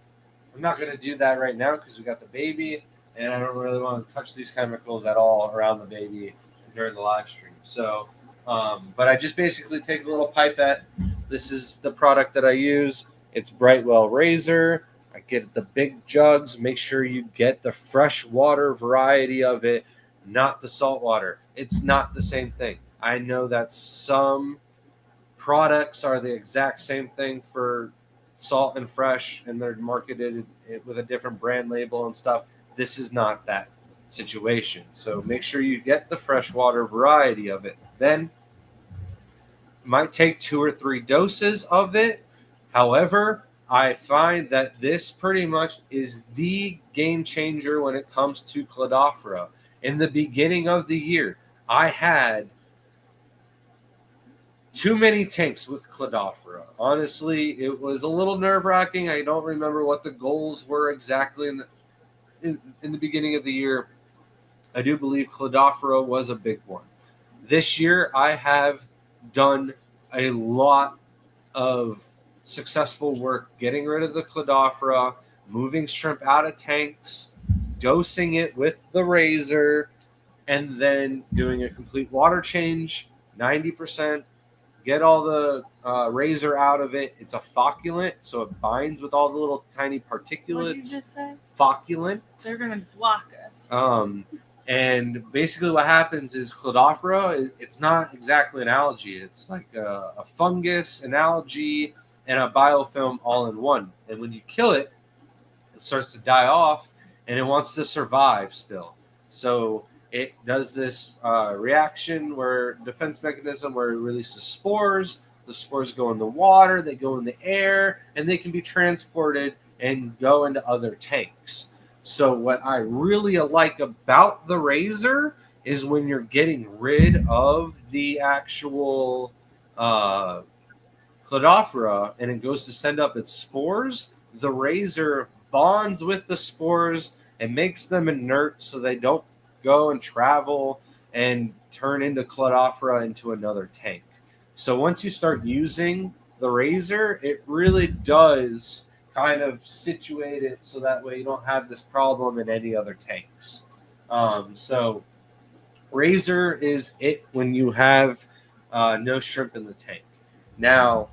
not going to do that right now because we got the baby, and I don't really want to touch these chemicals at all around the baby during the live stream. So, but I just basically take a little pipette. This is the product that I use. It's Brightwell Razor. I get the big jugs. Make sure you get the fresh water variety of it, not the salt water. It's not the same thing. I know that some products are the exact same thing for salt and fresh, and they're marketed with a different brand label and stuff. This is not that situation. So make sure you get the freshwater variety of it. Then it might take 2 or 3 doses of it. However, I find that this pretty much is the game changer when it comes to Cladophora. In the beginning of the year, I had too many tanks with Cladophora. Honestly, it was a little nerve-wracking. I don't remember what the goals were exactly in the beginning of the year. I do believe Cladophora was a big one. This year, I have done a lot of successful work getting rid of the Cladophora, moving shrimp out of tanks, dosing it with the razor, and then doing a complete water change, 90%. Get all the razor out of it. It's a flocculant, so it binds with all the little tiny particulates. What did you just say? Flocculant. They're going to block us. And basically what happens is Cladophora, it's not exactly an algae. It's like a fungus, an algae, and a biofilm all in one. And when you kill it, it starts to die off, and it wants to survive still. So it does this reaction defense mechanism where it releases spores. The spores go in the water, they go in the air, and they can be transported and go into other tanks. So what I really like about the razor is when you're getting rid of the actual Cladophora and it goes to send up its spores, the razor bonds with the spores and makes them inert so they don't go and travel and turn into Cladophora into another tank. So once you start using the razor, it really does kind of situate it so that way you don't have this problem in any other tanks. So razor is it when you have no shrimp in the tank. Now,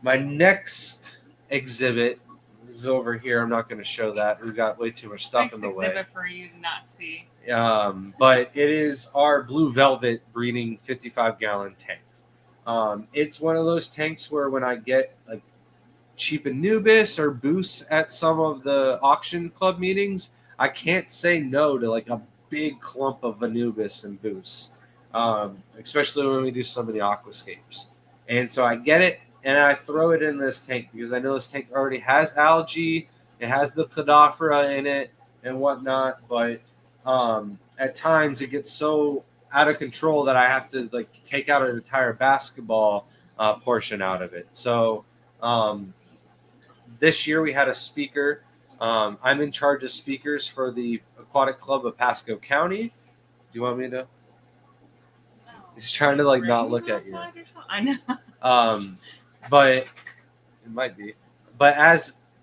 my next exhibit is over here. I'm not going to show that. We've got way too much stuff in the way. Exhibit for you to not see. But it is our Blue Velvet breeding 55-gallon tank. It's one of those tanks where when I get like cheap Anubis or Boost at some of the auction club meetings, I can't say no to like a big clump of Anubis and Boost, especially when we do some of the aquascapes. And so I get it and I throw it in this tank because I know this tank already has algae, it has the Cladophora in it and whatnot, but at times it gets so out of control that I have to like take out an entire basketball portion out of it. So this year we had a speaker. I'm in charge of speakers for the Aquatic Club of Pasco County. Do you want me to? No. He's trying to like not look at you. I know. But it might be. But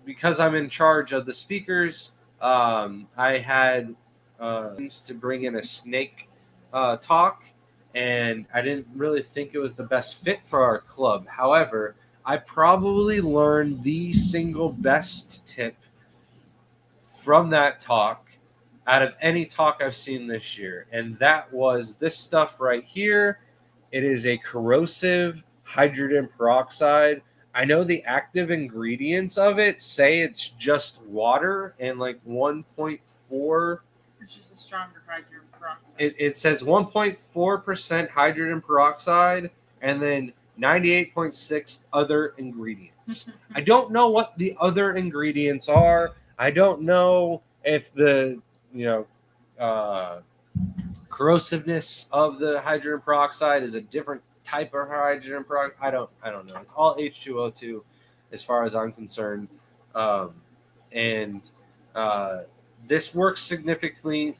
because I'm in charge of the speakers, I had to bring in a snake talk, and I didn't really think it was the best fit for our club. However, I probably learned the single best tip from that talk out of any talk I've seen this year, and that was this stuff right here. It is a corrosive hydrogen peroxide. I know the active ingredients of it say it's just water and like 1.4. It's just a stronger hydrogen peroxide. It says 1.4% hydrogen peroxide and then 98.6 other ingredients. I don't know what the other ingredients are. I don't know if the corrosiveness of the hydrogen peroxide is a different type of hydrogen peroxide. I don't know. It's all H2O2 as far as I'm concerned. This works significantly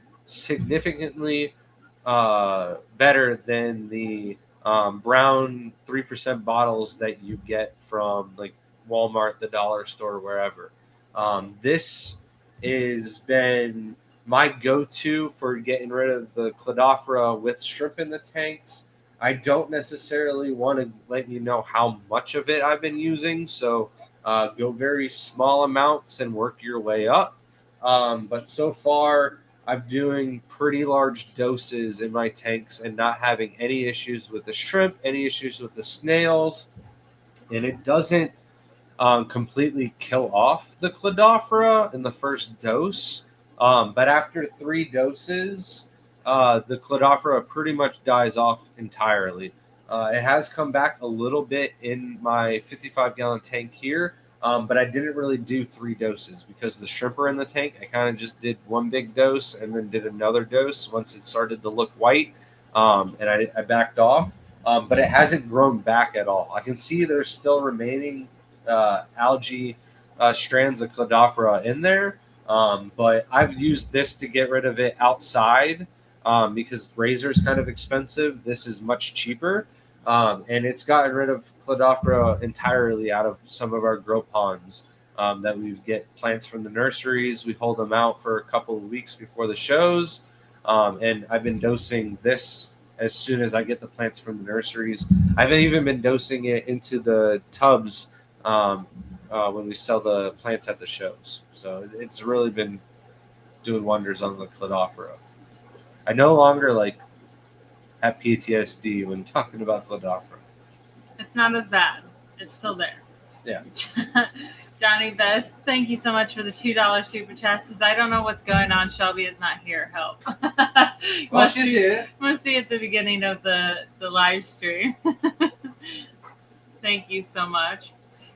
better than the brown 3% bottles that you get from like Walmart, the dollar store, wherever. This has been my go-to for getting rid of the Cladophora with shrimp in the tanks. I don't necessarily want to let you know how much of it I've been using, so go very small amounts and work your way up. But so far, I'm doing pretty large doses in my tanks and not having any issues with the shrimp, any issues with the snails, and it doesn't completely kill off the Cladophora in the first dose. But after 3 doses, the Cladophora pretty much dies off entirely. It has come back a little bit in my 55-gallon tank here, but I didn't really do 3 doses because the shrimp are in the tank. I kind of just did 1 big dose and then did another dose once it started to look white, and I backed off. But it hasn't grown back at all. I can see there's still remaining algae strands of Cladophora in there, but I've used this to get rid of it outside because razor is kind of expensive. This is much cheaper, and it's gotten rid of Cladophora entirely out of some of our grow ponds that we get plants from the nurseries. We hold them out for a couple of weeks before the shows, and I've been dosing this as soon as I get the plants from the nurseries. I've even been dosing it into the tubs when we sell the plants at the shows. So it's really been doing wonders on the Cladophora. I no longer have PTSD when talking about Cladophora. It's not as bad. It's still there. Yeah. Johnny Best, thank you so much for the $2 super chat. Says, I don't know what's going on. Shelby is not here. Help. Well, she's here. Must see at the beginning of the live stream. Thank you so much.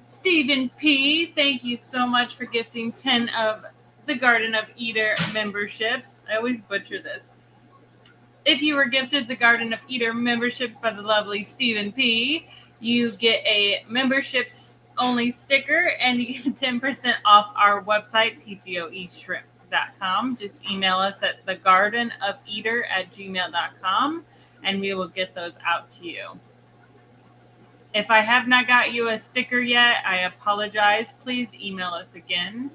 Stephen P., thank you so much for gifting 10 of the Garden of Eater memberships. I always butcher this. If you were gifted the Garden of Eater memberships by the lovely Stephen P., you get a memberships only sticker and you get 10% off our website, ttoeshrimp.com. Just email us at thegardenofeater@gmail.com and we will get those out to you. If I have not got you a sticker yet, I apologize. Please email us again,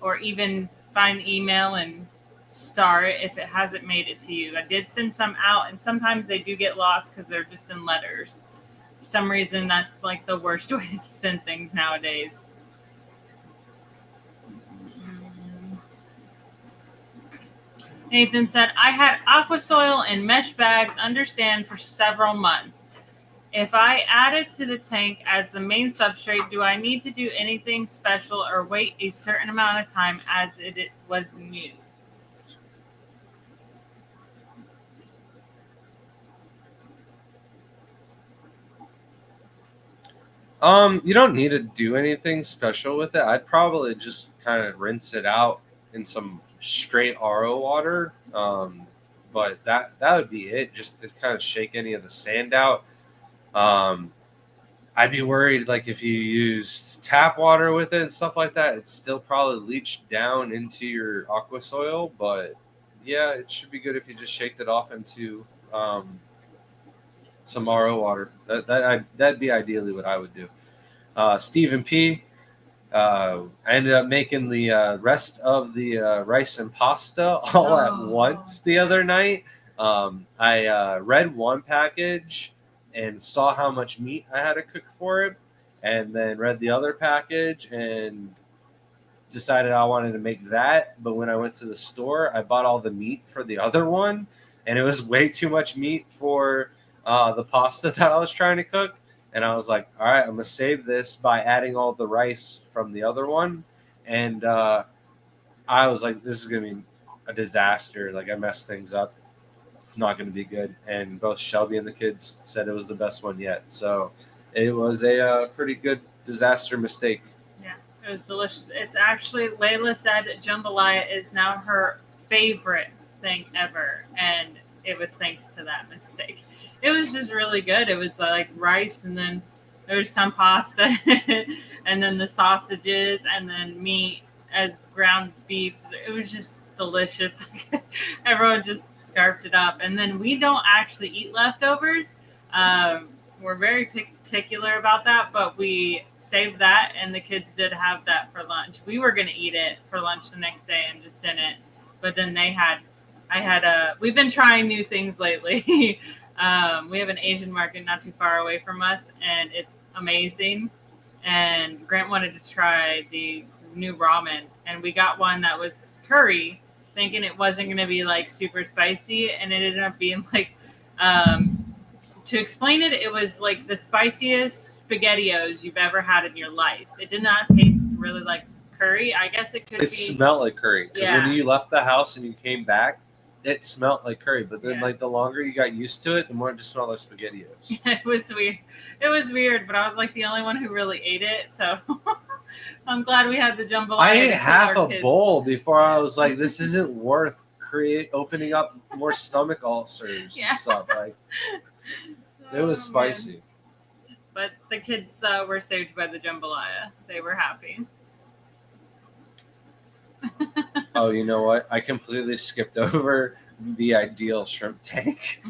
or even find the email and star it if it hasn't made it to you. I did send some out, and sometimes they do get lost because they're just in letters. For some reason, that's like the worst way to send things nowadays. Nathan said, I had aqua soil in mesh bags under sand for several months. If I add it to the tank as the main substrate, do I need to do anything special or wait a certain amount of time as it was new? You don't need to do anything special with it. I'd probably just kind of rinse it out in some straight RO water. But that would be it, just to kind of shake any of the sand out. I'd be worried, like, if you used tap water with it and stuff like that, it's still probably leached down into your aqua soil. But yeah, it should be good if you just shaked it off into some RO water. That'd be ideally what I would do. Stephen P. I ended up making the rest of the rice and pasta all at once the other night. I read one package and saw how much meat I had to cook for it, and then read the other package and decided I wanted to make that. But when I went to the store, I bought all the meat for the other one, and it was way too much meat for the pasta that I was trying to cook. And I was like, all right, I'm going to save this by adding all the rice from the other one. And I was like, this is going to be a disaster. Like, I messed things up. It's not going to be good. And both Shelby and the kids said it was the best one yet. So it was a pretty good disaster mistake. Yeah, it was delicious. It's actually, Layla said jambalaya is now her favorite thing ever. And it was thanks to that mistake. It was just really good. It was like rice, and then there was some pasta, and then the sausages, and then meat as ground beef. It was just delicious. Everyone just scarfed it up. And then we don't actually eat leftovers. We're very particular about that, but we saved that, and the kids did have that for lunch. We were going to eat it for lunch the next day and just didn't. But then we've been trying new things lately. We have an Asian market not too far away from us, and it's amazing. And Grant wanted to try these new ramen, and we got one that was curry, thinking it wasn't going to be like super spicy, and it ended up being like, to explain it, it was like the spiciest SpaghettiOs you've ever had in your life. It did not taste really like curry. I guess it could be. It smelled like curry. Because when you left the house and you came back, it smelled like curry. But then, like, the longer you got used to it, the more it just smelled like SpaghettiOs. Yeah, it was weird. It was weird, but I was like the only one who really ate it. So I'm glad we had the jambalaya. I ate half a bowl before I was like, this isn't worth opening up more stomach ulcers and stuff. Like, it was spicy. Man. But the kids were saved by the jambalaya. They were happy. Oh, you know what? I completely skipped over the ideal shrimp tank.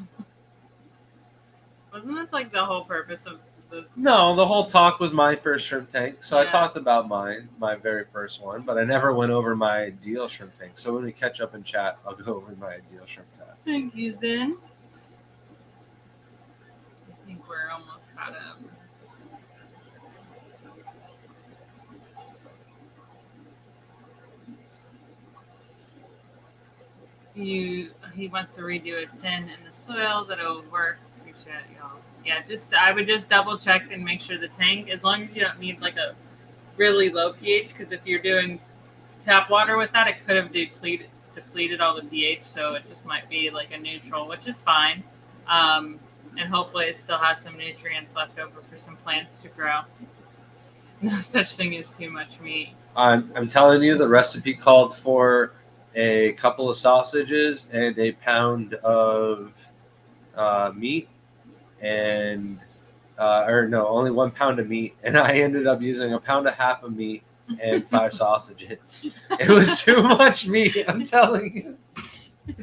Wasn't that like the whole purpose of the... No, the whole talk was my first shrimp tank. So I talked about my very first one, but I never went over my ideal shrimp tank. So when we catch up in chat, I'll go over my ideal shrimp tank. Thank you, Zen. I think we're almost caught up. He wants to redo a 10 in the soil that it'll work. Appreciate y'all. Yeah, I would just double check and make sure the tank, as long as you don't need like a really low pH, because if you're doing tap water with that, it could have depleted all the pH, so it just might be like a neutral, which is fine. and hopefully it still has some nutrients left over for some plants to grow. No such thing as too much meat. I'm telling you, the recipe called for a couple of sausages and a pound of meat, and or no, only 1 pound of meat, and I ended up using a pound and a half of meat and 5 sausages. It was too much meat, I'm telling you.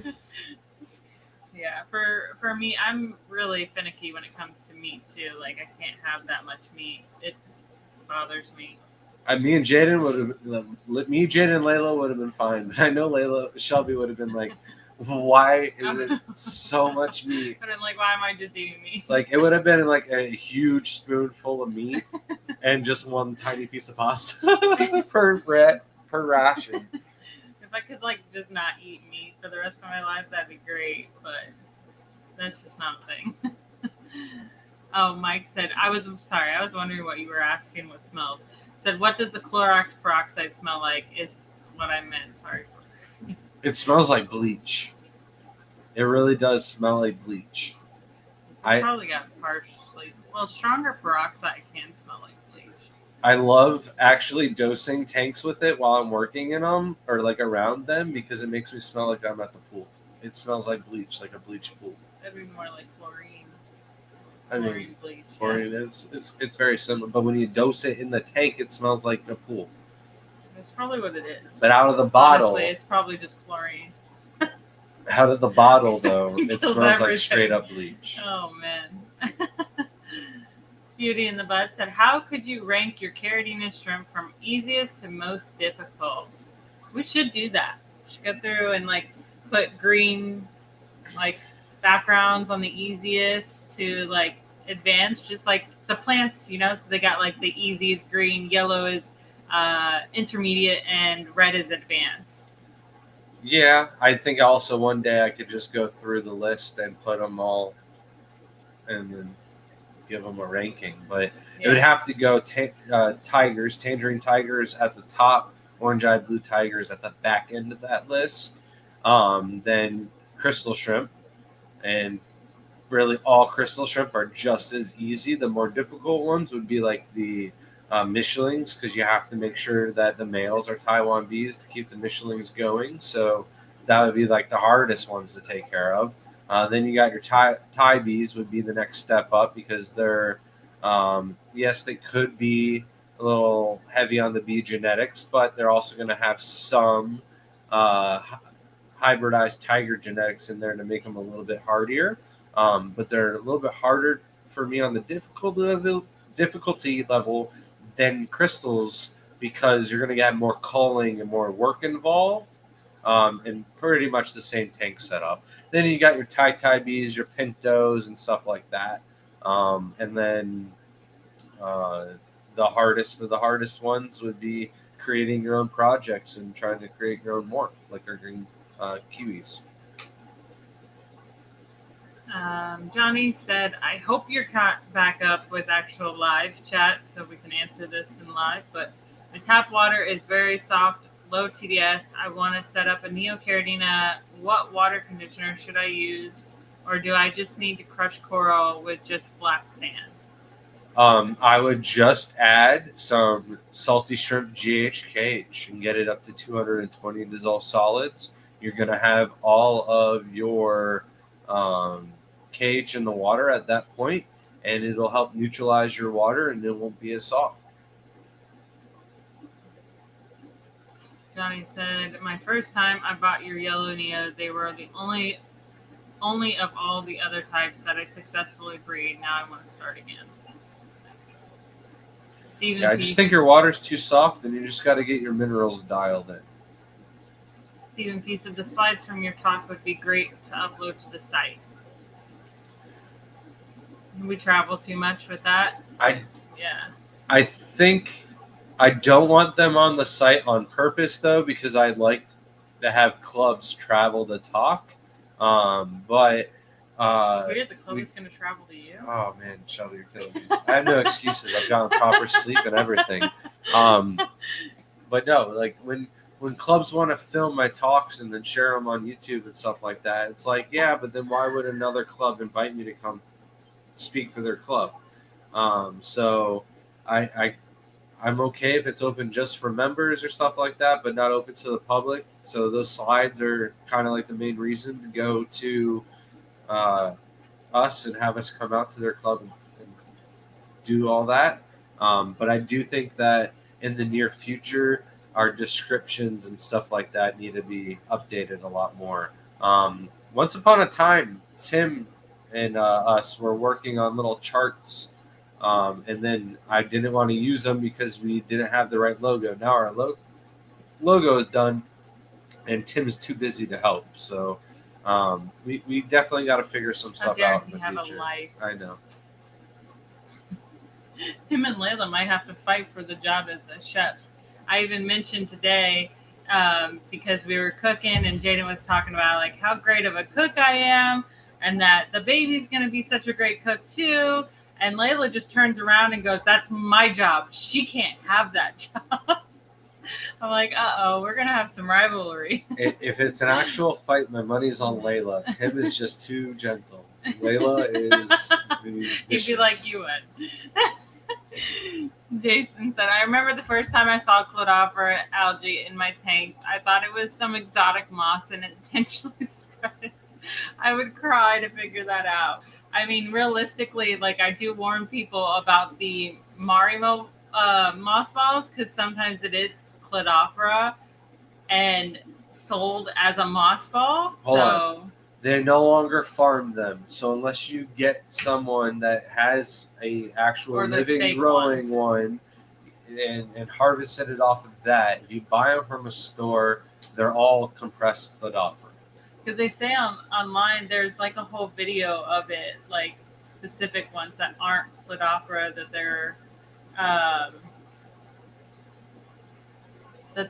Yeah, for me, I'm really finicky when it comes to meat too. Like I can't have that much meat. It bothers me. Me and Jaden Jaden and Layla would have been fine, but I know Shelby would have been like, why is it so much meat? But I'm like, why am I just eating meat? Like it would have been like a huge spoonful of meat and just one tiny piece of pasta per ration. If I could like just not eat meat for the rest of my life, that'd be great. But that's just not a thing. Oh, Mike said, I was wondering what you were asking. What smelled? Said, what does the Clorox peroxide smell like? Is what I meant. Sorry. It smells like bleach. It really does smell like bleach. It's probably got partially. Well, stronger peroxide can smell like bleach. I love actually dosing tanks with it while I'm working in them or like around them because it makes me smell like I'm at the pool. It smells like bleach, like a bleach pool. That'd be more like chlorine. Bleach. Chlorine is it's very similar, but when you dose it in the tank, it smells like a pool. That's probably what it is. But out of the bottle, honestly, it's probably just chlorine. Out of the bottle, though, it smells everything. like straight up bleach. Oh man. Beauty in the Butt said, how could you rank your Caridina shrimp from easiest to most difficult? We should do that. We should go through and like put green like backgrounds on the easiest to like advanced, just like the plants, you know, so they got like the easiest green, yellow is intermediate, and red is advanced. Yeah, I think also one day I could just go through the list and put them all and then give them a ranking, but it would have to go tigers, tangerine tigers at the top, orange-eyed blue tigers at the back end of that list, then crystal shrimp, and really all crystal shrimp are just as easy. The more difficult ones would be like the Michelins, because you have to make sure that the males are Taiwan bees to keep the Michelins going, so that would be like the hardest ones to take care of. Then you got your Thai bees would be the next step up because they're, yes, they could be a little heavy on the bee genetics, but they're also going to have some hybridized tiger genetics in there to make them a little bit hardier. But they're a little bit harder for me on the difficulty level than crystals because you're going to get more culling and more work involved. And pretty much the same tank setup. Then you got your Tai bees, your pintos, and stuff like that. And then the hardest of the hardest ones would be creating your own projects and trying to create your own morph, like our green kiwis. Johnny said, I hope you're back up with actual live chat so we can answer this in live, but the tap water is very soft, low TDS. I want to set up a Neocaridina. What water conditioner should I use? Or do I just need to crush coral with just black sand? I would just add some salty shrimp GHKH and get it up to 220 dissolved solids. You're going to have all of your KH in the water at that point, and it'll help neutralize your water and it won't be as soft. Johnny said, my first time I bought your yellow Neo, they were the only of all the other types that I successfully breed. Now I want to start again. Nice. Stephen I just think your water's too soft and you just got to get your minerals dialed in. Stephen P said, the slides from your talk would be great to upload to the site. We travel too much with that? I think I don't want them on the site on purpose, though, because I like to have clubs travel to talk. But it's weird the club is going to travel to you. Oh, man, Shelby, you're killing me. I have no excuses. I've gotten proper sleep and everything. But no, like when clubs want to film my talks and then share them on YouTube and stuff like that, it's like, yeah, but then why would another club invite me to come speak for their club. So I'm okay if it's open just for members or stuff like that, but not open to the public. So those slides are kind of like the main reason to go to us and have us come out to their club and do all that. But I do think that in the near future, our descriptions and stuff like that need to be updated a lot more. Once upon a time, Tim and us were working on little charts, and then I didn't want to use them because we didn't have the right logo. Now our logo is done, and Tim is too busy to help. So we definitely got to figure some stuff out in the future. A life. I know. Him and Layla might have to fight for the job as a chef. I even mentioned today because we were cooking and Jaden was talking about like how great of a cook I am and that the baby's going to be such a great cook too. And Layla just turns around and goes, "That's my job. She can't have that job." I'm like, uh-oh, we're going to have some rivalry. If it's an actual fight, my money's on Layla. Tim is just too gentle. Layla is He'd be like you would. Jason said, "I remember the first time I saw Cladophora algae in my tanks. I thought it was some exotic moss and intentionally spread it. I would cry to figure that out." I mean, realistically, like I do warn people about the Marimo moss balls because sometimes it is Cladophora and sold as a moss ball. Hold on. They no longer farm them. So unless you get someone that has a actual living growing one and harvested it off of that, if you buy them from a store, they're all compressed Cladophora. Because they say online there's like a whole video of it, like specific ones that aren't Cladophora, that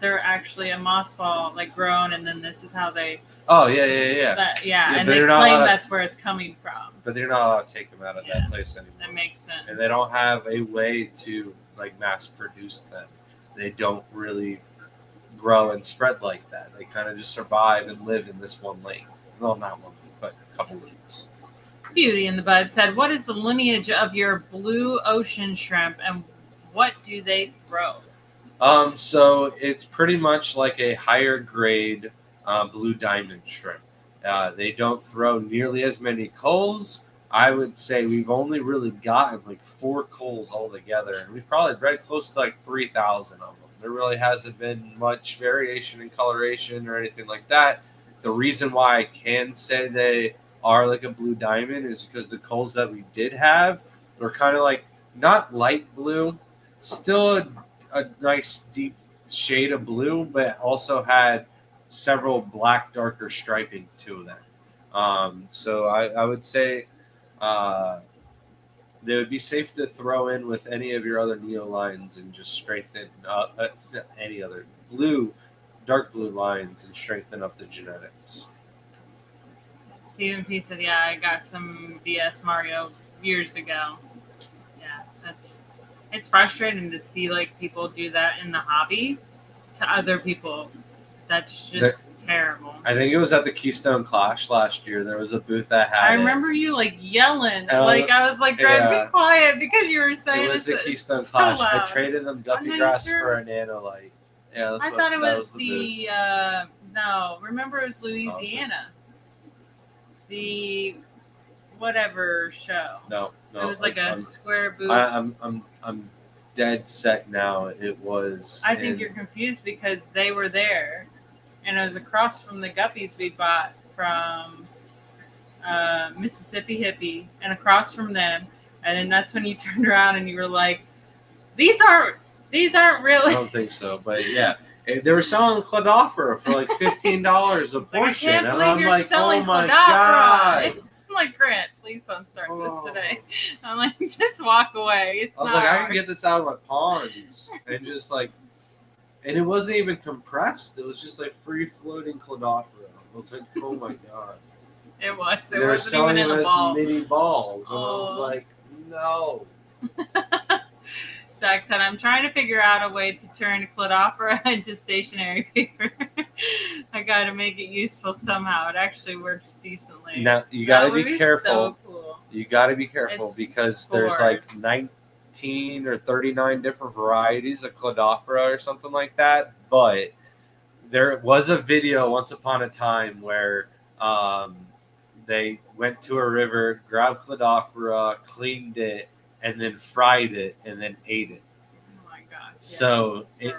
they're actually a moss ball, like grown, and then this is how they. Oh yeah. And they claim that's where it's coming from. But they're not allowed to take them out of that place anymore. That makes sense. And they don't have a way to like mass produce them. They don't really grow and spread like that. They kind of just survive and live in this one lake. Well, not one lake, but a couple lakes. Beauty in the Bud said, "What is the lineage of your blue ocean shrimp, and what do they throw?" So it's pretty much like a higher grade blue diamond shrimp. They don't throw nearly as many culls. I would say we've only really gotten like 4 culls altogether, and we've probably bred close to like 3,000 of them. There really hasn't been much variation in coloration or anything like that. The reason why I can say they are like a blue diamond is because the culls that we did have were kind of like not light blue, still a nice deep shade of blue, but also had several black darker striping to them. So I would say they would be safe to throw in with any of your other neo lines and just strengthen any other dark blue lines and strengthen up the genetics. Stephen P said, "Yeah, I got some BS Mario years ago." Yeah, it's frustrating to see like people do that in the hobby to other people. That's just terrible. I think it was at the Keystone Clash last year. There was a booth that had. I remember you like yelling. Like I was like, "Greg, be quiet," because you were saying it was the Keystone Clash. I traded them guppy grass for a nanolite. Yeah, I thought it was the no. Remember, it was Louisiana. The whatever show. No. It was like a square booth. I'm dead set now. It was. I think you're confused because they were there, and it was across from the guppies we bought from Mississippi Hippie, and across from them. And then that's when you turned around and you were like, "These aren't really." I don't think so, but yeah. They were selling Cladophora for like $15 a portion. I can't believe you're selling oh my Cladophora. God. I'm like, "Grant, please don't start this today." I'm like, just walk away. I was like, I can get this out of my ponds. And just like, and it wasn't even compressed. It was just like free floating Cladophora. I was like, oh my God. It was. They were selling it as mini balls. And I was like, no. Zach said, "I'm trying to figure out a way to turn Cladophora into stationery paper. I got to make it useful somehow. It actually works decently." Now, you got to be careful. So cool. You got to be careful It's because there's like spores. 19 or 39 different varieties of Cladophora or something like that. But there was a video once upon a time where they went to a river, grabbed Cladophora, cleaned it, and then fried it, and then ate it. Oh my gosh. Yeah. So Gross.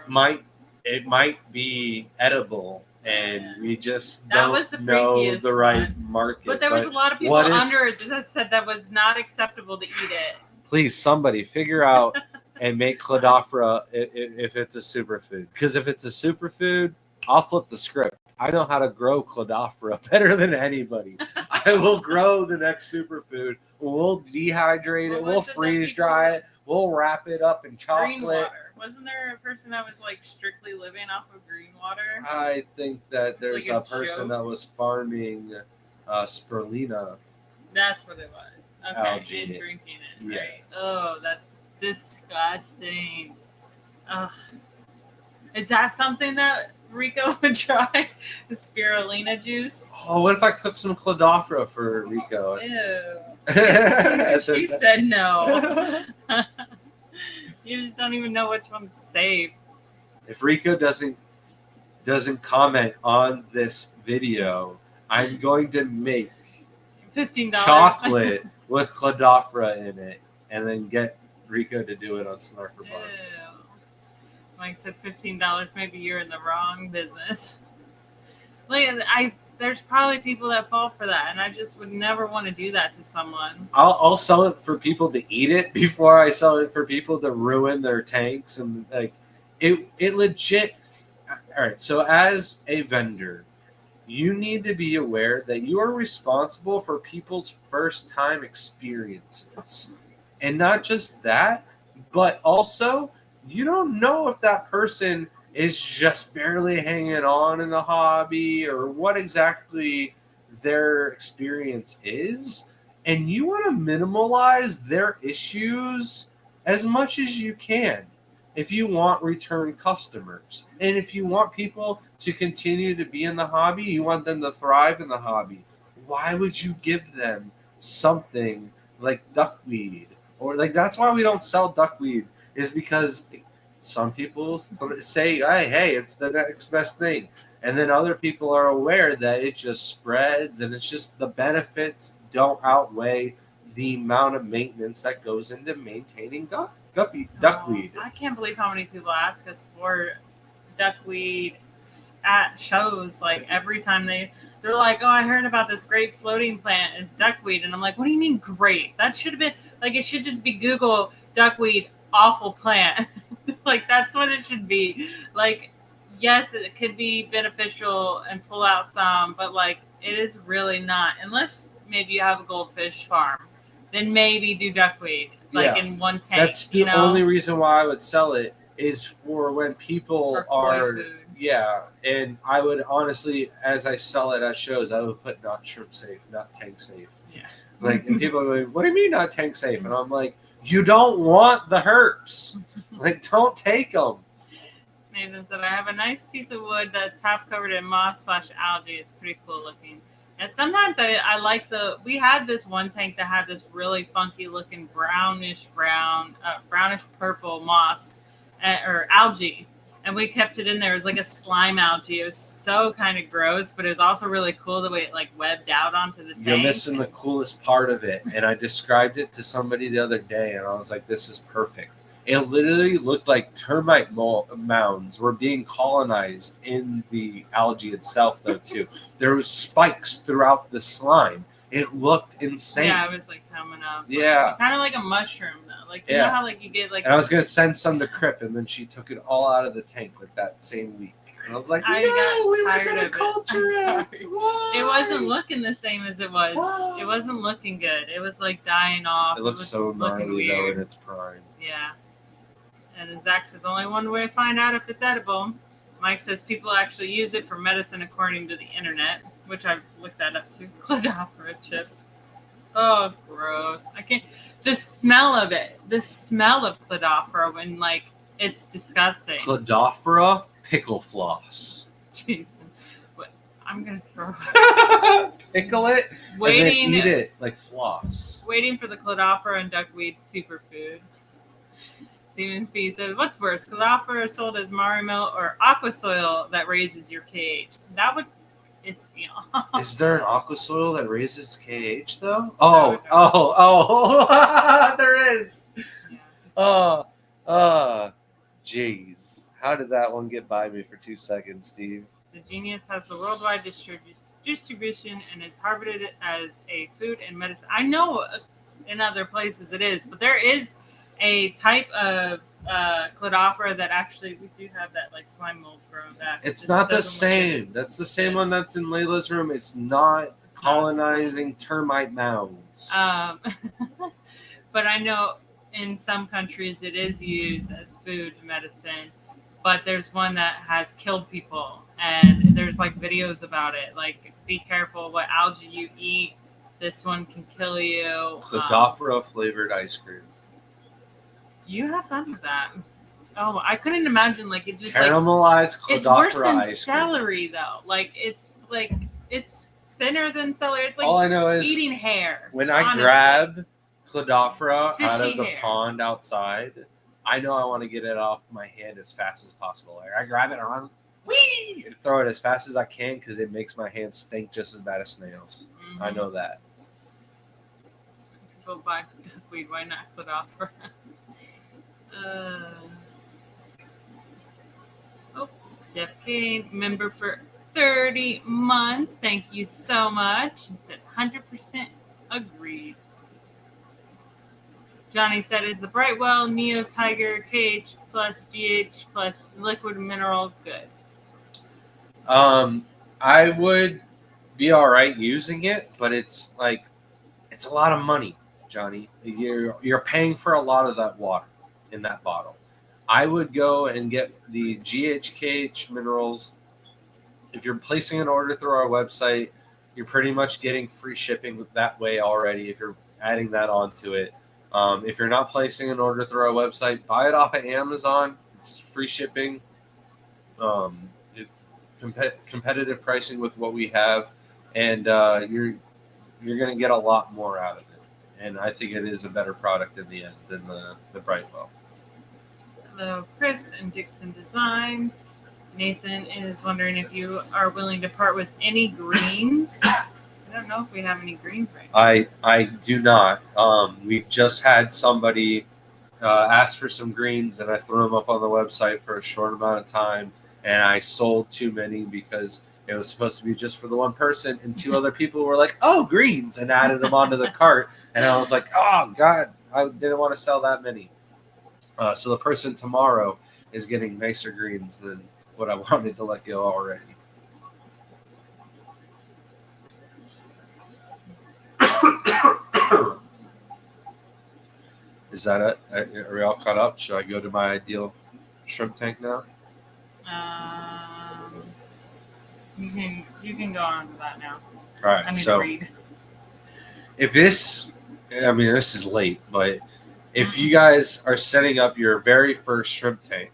it might be edible, and we just That was the don't know freakiest the right one. market. But there was a lot of people under it that said that was not acceptable to eat it. Please, somebody figure out and make Cladophora if it's a superfood. Because if it's a superfood, I'll flip the script. I know how to grow Cladophora better than anybody. I will grow the next superfood. We'll dehydrate it. We'll freeze dry it. We'll wrap it up in chocolate. Green water. Wasn't there a person that was like strictly living off of green water? I think that there's like a person that was farming spirulina. That's what it was. Okay, Algae. and drinking it, right? Yes. Oh, that's disgusting. Ugh. Is that something that Rico would try? The spirulina juice? Oh, what if I cook some Cladophora for Rico? Ew. She said no. You just don't even know which one's safe. If Rico doesn't comment on this video, I'm going to make $15 chocolate with Cladophora in it, and then get Rico to do it on Snarfer Bar. Ew. Mike said $15. Maybe you're in the wrong business. Like, there's probably people that fall for that, and I just would never want to do that to someone. I'll sell it for people to eat it before I sell it for people to ruin their tanks, and like it legit. All right, so as a vendor, you need to be aware that you are responsible for people's first time experiences, and not just that, but also you don't know if that person is just barely hanging on in the hobby or what exactly their experience is. And you want to minimize their issues as much as you can if you want return customers. And if you want people to continue to be in the hobby, you want them to thrive in the hobby. Why would you give them something like duckweed? Or like, that's why we don't sell duckweed, is because some people say, hey, it's the next best thing. And then other people are aware that it just spreads, and it's just the benefits don't outweigh the amount of maintenance that goes into maintaining duckweed. Oh, I can't believe how many people ask us for duckweed at shows. Like, every time they're like, oh, I heard about this great floating plant. It's duckweed. And I'm like, what do you mean great? That should have been, like, it should just be Google duckweed awful plant. Like, that's what it should be. Like, yes, it could be beneficial and pull out some, but like, it is really not. Unless maybe you have a goldfish farm, then maybe do duckweed, like in one tank. That's the only reason why I would sell it, is for when people are, and I would honestly, as I sell it at shows, I would put not shrimp safe, not tank safe. Yeah. Like, and people are like, what do you mean not tank safe? And I'm like, you don't want the herps. Like, don't take them. Nathan said, I have a nice piece of wood that's half covered in moss/algae. It's pretty cool looking. And sometimes I like we had this one tank that had this really funky looking brownish purple moss or algae. And we kept it in there. It was like a slime algae. It was so kind of gross, but it was also really cool the way it like webbed out onto the tank. You're missing the coolest part of it. And I described it to somebody the other day, and I was like, this is perfect. It literally looked like termite mounds were being colonized in the algae itself, though, too. There was spikes throughout the slime. It looked insane. Yeah, it was like coming up. Yeah. Kind of like a mushroom, though. Like, you know how like you get like... And I was going to send some to Crip, and then she took it all out of the tank like that same week. And I was like, we were going to culture it. Why? It wasn't looking the same as it was. Why? It wasn't looking good. It was like dying off. It looks so gnarly, though, in its prime. Yeah. And Zach says, only one way to find out if it's edible. Mike says people actually use it for medicine according to the internet, which I've looked that up too. Cladophora chips. Oh, gross. I can't. The smell of it. The smell of Cladophora when, like, it's disgusting. Cladophora pickle floss. Jason. I'm gonna throw. Pickle it and Waiting, then eat it like floss. waiting for the cladophora and duckweed superfood. Stevens B says, "What's worse, cladophora sold as Marimo or aqua soil that raises your KH?" That would, it's Is there an aqua soil that raises KH though? No, Oh, there is. Yeah. Jeez. How did that one get by me for 2 seconds, Steve? The genius has the worldwide distribution and is harvested as a food and medicine. I know in other places it is, but there is a type of cladophora that actually we do have that like slime mold grow that. It's not the same. That's the same one that's in Layla's room. It's not colonizing termite mounds. But I know in some countries it is used as food and medicine. But there's one that has killed people, and there's like videos about it. Like, be careful what algae you eat. This one can kill you. Cladophora flavored ice cream. You have fun with that. Oh, I couldn't imagine like it just caramelized like, cladophora it's worse than ice celery though. Like it's thinner than celery. It's like all I know is eating hair. When I honestly. grab cladophora out Fishy of the hair. pond outside, I know I want to get it off my hand as fast as possible. Like, I grab it and run, whee, and throw it as fast as I can because it makes my hands stink just as bad as snails. Mm-hmm. I know that. People buy duckweed. Why not cladophora? Jeff Kane, member for 30 months. Thank you so much. He said 100% agreed. Johnny said, is the Brightwell Neo Tiger KH plus GH plus liquid mineral good? I would be all right using it, but it's a lot of money, Johnny. You're paying for a lot of that water in that bottle. I would go and get the GHKH minerals. If you're placing an order through our website, you're pretty much getting free shipping that way already if you're adding that onto it. If you're not placing an order through our website, buy it off of Amazon. It's free shipping. Competitive pricing with what we have, and you're going to get a lot more out of it. And I think it is a better product in the end than the Brightwell. Hello, Chris and Dixon Designs. Nathan is wondering if you are willing to part with any greens. I don't know if we have any greens right now. I do not. We just had somebody ask for some greens, and I threw them up on the website for a short amount of time, and I sold too many because it was supposed to be just for the one person, and two other people were like, "Oh, greens," and added them onto the cart, and I was like, "Oh God, I didn't want to sell that many." So the person tomorrow is getting nicer greens than what I wanted to let go already. Is that it? Are we all caught up? Should I go to my ideal shrimp tank now? You can go on to that now. All right. I need So to read. if this is late, but if you guys are setting up your very first shrimp tank,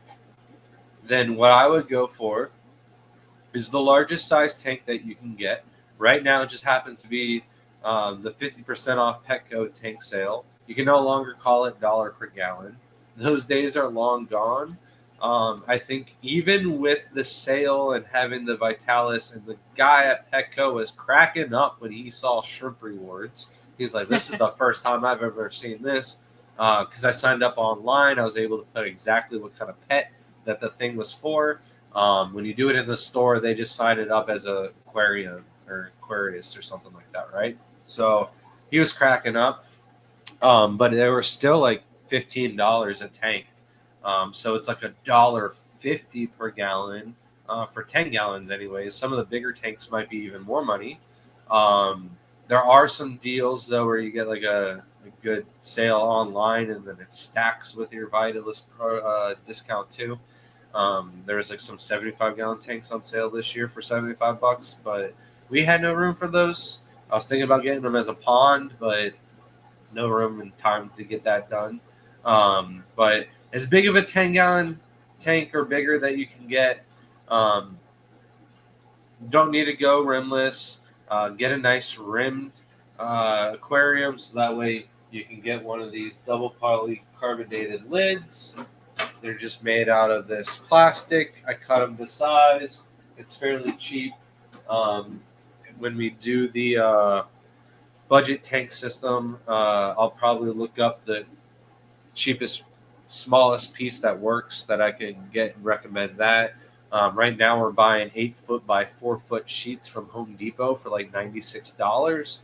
then what I would go for is the largest size tank that you can get. Right now, it just happens to be the 50% off Petco tank sale. You can no longer call it $1 per gallon. Those days are long gone. I think even with the sale and having the Vitalis, and the guy at Petco was cracking up when he saw shrimp rewards. He's like, this is the first time I've ever seen this. Because I signed up online, I was able to put exactly what kind of pet that the thing was for. When you do it in the store, they just sign it up as a aquarium or Aquarius or something like that, right? So he was cracking up. But they were still like $15 a tank. So it's like $1.50 per gallon for 10 gallons anyways. Some of the bigger tanks might be even more money. There are some deals, though, where you get like a good sale online, and then it stacks with your Vitalis discount too. There was like some 75-gallon tanks on sale this year for $75, but we had no room for those. I was thinking about getting them as a pond, but no room and time to get that done. But as big of a 10-gallon tank or bigger that you can get, don't need to go rimless. Get a nice rimmed aquarium, so that way you can get one of these double polycarbonated lids. They're just made out of this plastic. I cut them to size. It's fairly cheap. Um, when we do the budget tank system, I'll probably look up the cheapest, smallest piece that works that I can get and recommend that. Right now, we're buying 8 foot by 4 foot sheets from Home Depot for like $96.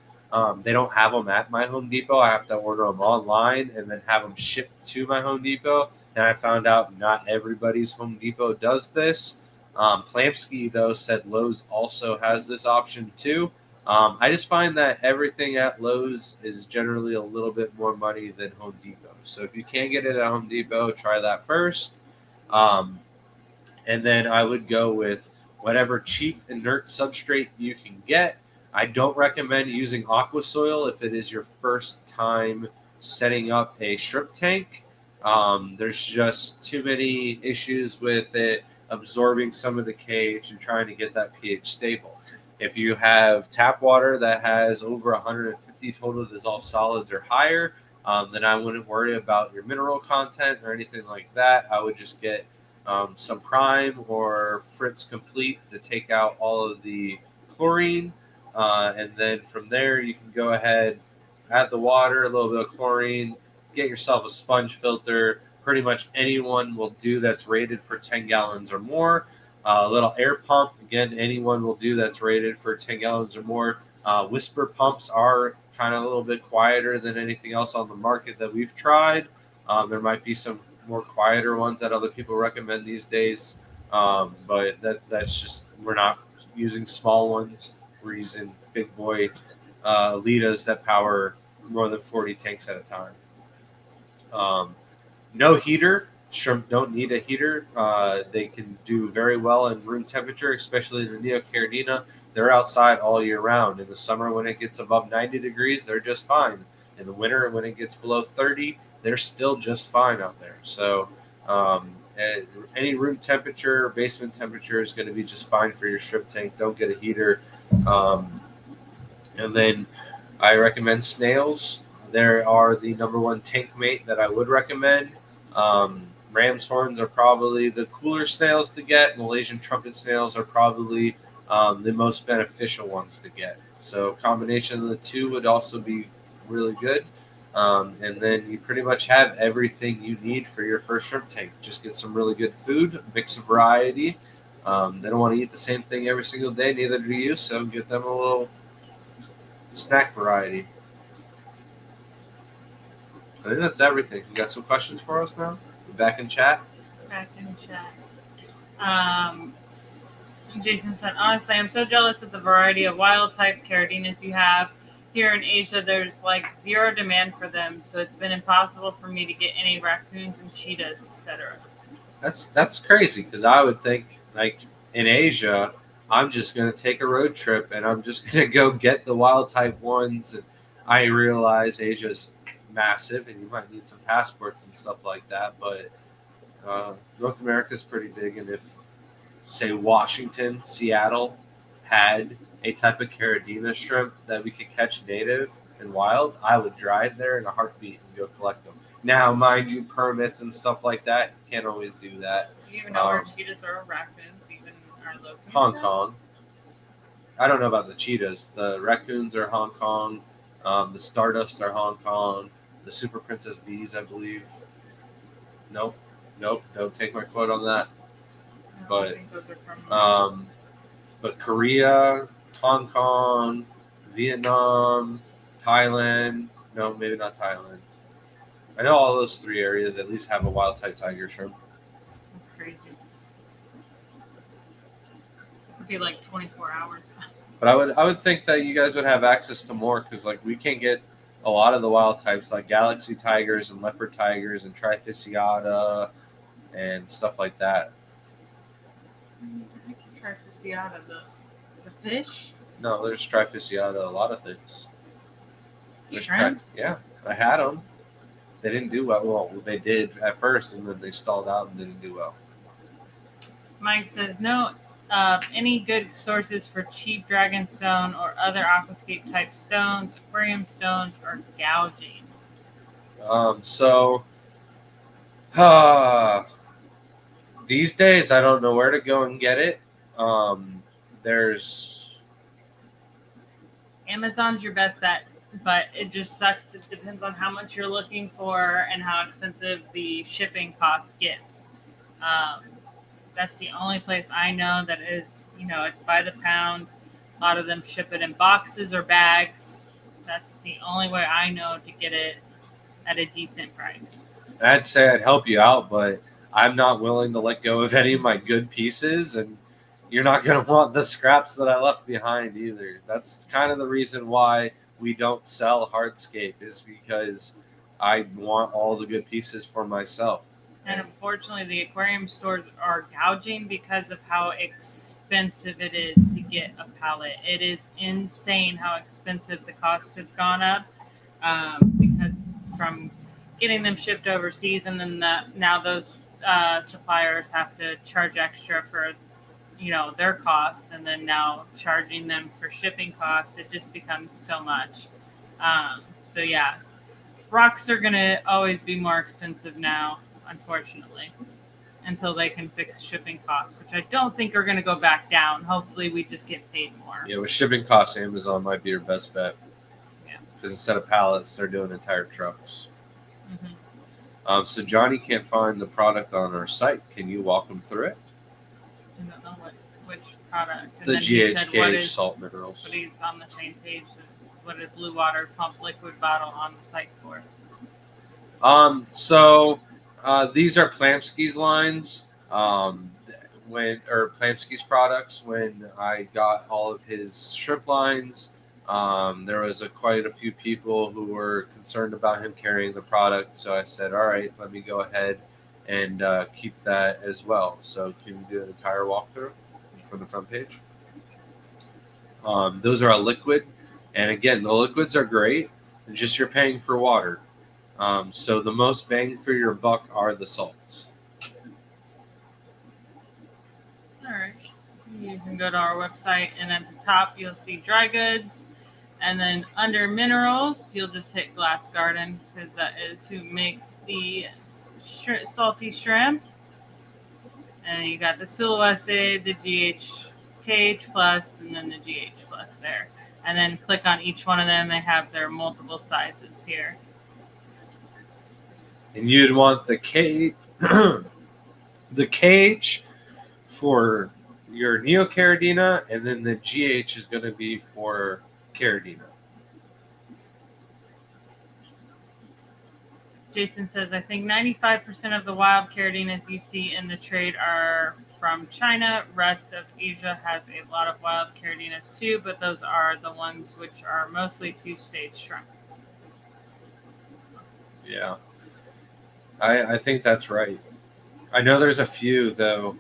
They don't have them at my Home Depot. I have to order them online and then have them shipped to my Home Depot. And I found out not everybody's Home Depot does this. Plamsky, though, said Lowe's also has this option too. I just find that everything at Lowe's is generally a little bit more money than Home Depot. So if you can't get it at Home Depot, try that first. Um, and then I would go with whatever cheap inert substrate you can get. I don't recommend using aqua soil if it is your first time setting up a shrimp tank. There's just too many issues with it absorbing some of the cage and trying to get that pH stable. If you have tap water that has over 150 total dissolved solids or higher, then I wouldn't worry about your mineral content or anything like that. I would just get some Prime or Fritz Complete to take out all of the chlorine. And then from there, you can go ahead, add the water, a little bit of chlorine, get yourself a sponge filter. Pretty much anyone will do that's rated for 10 gallons or more. A little air pump, again, anyone will do that's rated for 10 gallons or more. Whisper pumps are kind of a little bit quieter than anything else on the market that we've tried. There might be some more quieter ones that other people recommend these days, but that's just, we're not using small ones. We're using big boy Litas that power more than 40 tanks at a time. No heater. Shrimp don't need a heater. They can do very well in room temperature, especially in the Caridina. They're outside all year round. In the summer, when it gets above 90 degrees, they're just fine. In the winter, when it gets below 30, they're still just fine out there. So any room temperature, basement temperature is going to be just fine for your shrimp tank. Don't get a heater. And then I recommend snails. There are the number one tank mate that I would recommend. Ram's horns are probably the cooler snails to get. Malaysian trumpet snails are probably the most beneficial ones to get. So combination of the two would also be really good. And then you pretty much have everything you need for your first shrimp tank. Just get some really good food, mix a variety. They don't want to eat the same thing every single day, neither do you. So get them a little snack variety. I think that's everything. You got some questions for us now? Back in chat? Back in chat. Jason said, honestly, I'm so jealous of the variety of wild type Caridinas you have. Here in Asia, there's like zero demand for them, so it's been impossible for me to get any raccoons and cheetahs, etc. That's crazy, because I would think, like, in Asia, I'm just going to take a road trip and I'm just going to go get the wild type ones. And I realize Asia's massive and you might need some passports and stuff like that, but North America is pretty big. And if, say, Washington, Seattle had a type of Caridina shrimp that we could catch native and wild, I would drive there in a heartbeat and go collect them. Now, mind you, permits and stuff like that, you can't always do that. Do you even know where cheetahs or raccoons even are located? Hong Kong. I don't know about the cheetahs. The raccoons are Hong Kong. The Stardust are Hong Kong. The Super Princess Bees, I believe. Nope. Don't take my quote on that. I think those are from But Korea, Hong Kong, Vietnam, Thailand. No, maybe not Thailand. I know all those three areas at least have a wild type tiger shrimp. That's crazy. It would be like 24 hours. But I would think that you guys would have access to more, because like we can't get a lot of the wild types like galaxy tigers and leopard tigers and trifasciata and stuff like that. Trifasciata, the fish? No, there's trifasciata, a lot of things. Shrimp? Yeah, I had them. They didn't do well. Well, they did at first, and then they stalled out and didn't do well. Mike says, no, Any good sources for cheap dragonstone or other aquascape type stones, aquarium stones, or gouging? So uh, these days I don't know where to go and get it. There's Amazon's your best bet, but it just sucks. It depends on how much you're looking for and how expensive the shipping cost gets. Um, that's the only place I know that is, it's by the pound. A lot of them ship it in boxes or bags. That's the only way I know to get it at a decent price. I'd say I'd help you out, but I'm not willing to let go of any of my good pieces, and you're not going to want the scraps that I left behind either. That's kind of the reason why we don't sell hardscape, is because I want all the good pieces for myself. And unfortunately, the aquarium stores are gouging because of how expensive it is to get a pallet. It is insane how expensive the costs have gone up, because from getting them shipped overseas, and then now those suppliers have to charge extra for their costs, and then now charging them for shipping costs. It just becomes so much. So yeah, rocks are going to always be more expensive now, unfortunately, until they can fix shipping costs, which I don't think are going to go back down. Hopefully we just get paid more. Yeah, with shipping costs, Amazon might be your best bet. Yeah. Because instead of pallets, they're doing entire trucks. Mm-hmm. So Johnny can't find the product on our site. Can you walk him through it? I don't know which product. The GHK salt minerals. But he's on the same page as what is Blue Water Pump Liquid Bottle on the site for. So these are Plamsky's lines. Plamsky's products. When I got all of his shrimp lines, there was quite a few people who were concerned about him carrying the product. So I said, all right, let me go ahead and keep that as well. So can you do an entire walkthrough from the front page? Those are a liquid. And again, the liquids are great. Just you're paying for water. So the most bang for your buck are the salts. All right. You can go to our website, and at the top you'll see dry goods, and then under minerals you'll just hit Glass Garden, because that is who makes the salty shrimp. And you got the Sulawesi, the GHKH plus, and then the GH plus there. And then click on each one of them. They have their multiple sizes here. And you'd want the KH for your Neocaridina, and then the GH is going to be for Caridina. Jason says, I think 95% of the wild Caridinas you see in the trade are from China. Rest of Asia has a lot of wild Caridinas too, but those are the ones which are mostly two-stage shrimp. Yeah. I think that's right. I know there's a few, though,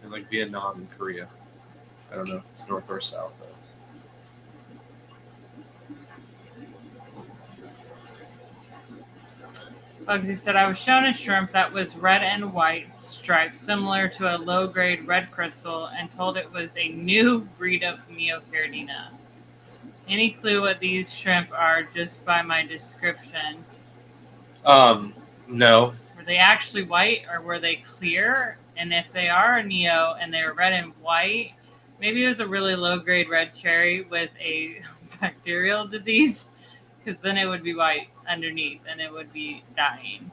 in like Vietnam and Korea. I don't know if it's north or south, though. Bugsy said, I was shown a shrimp that was red and white striped, similar to a low-grade red crystal, and told it was a new breed of Neocaridina. Any clue what these shrimp are just by my description? No. Were they actually white, or were they clear? And if they are a Neo and they're red and white, maybe it was a really low-grade red cherry with a bacterial disease, because then it would be white underneath and it would be dying.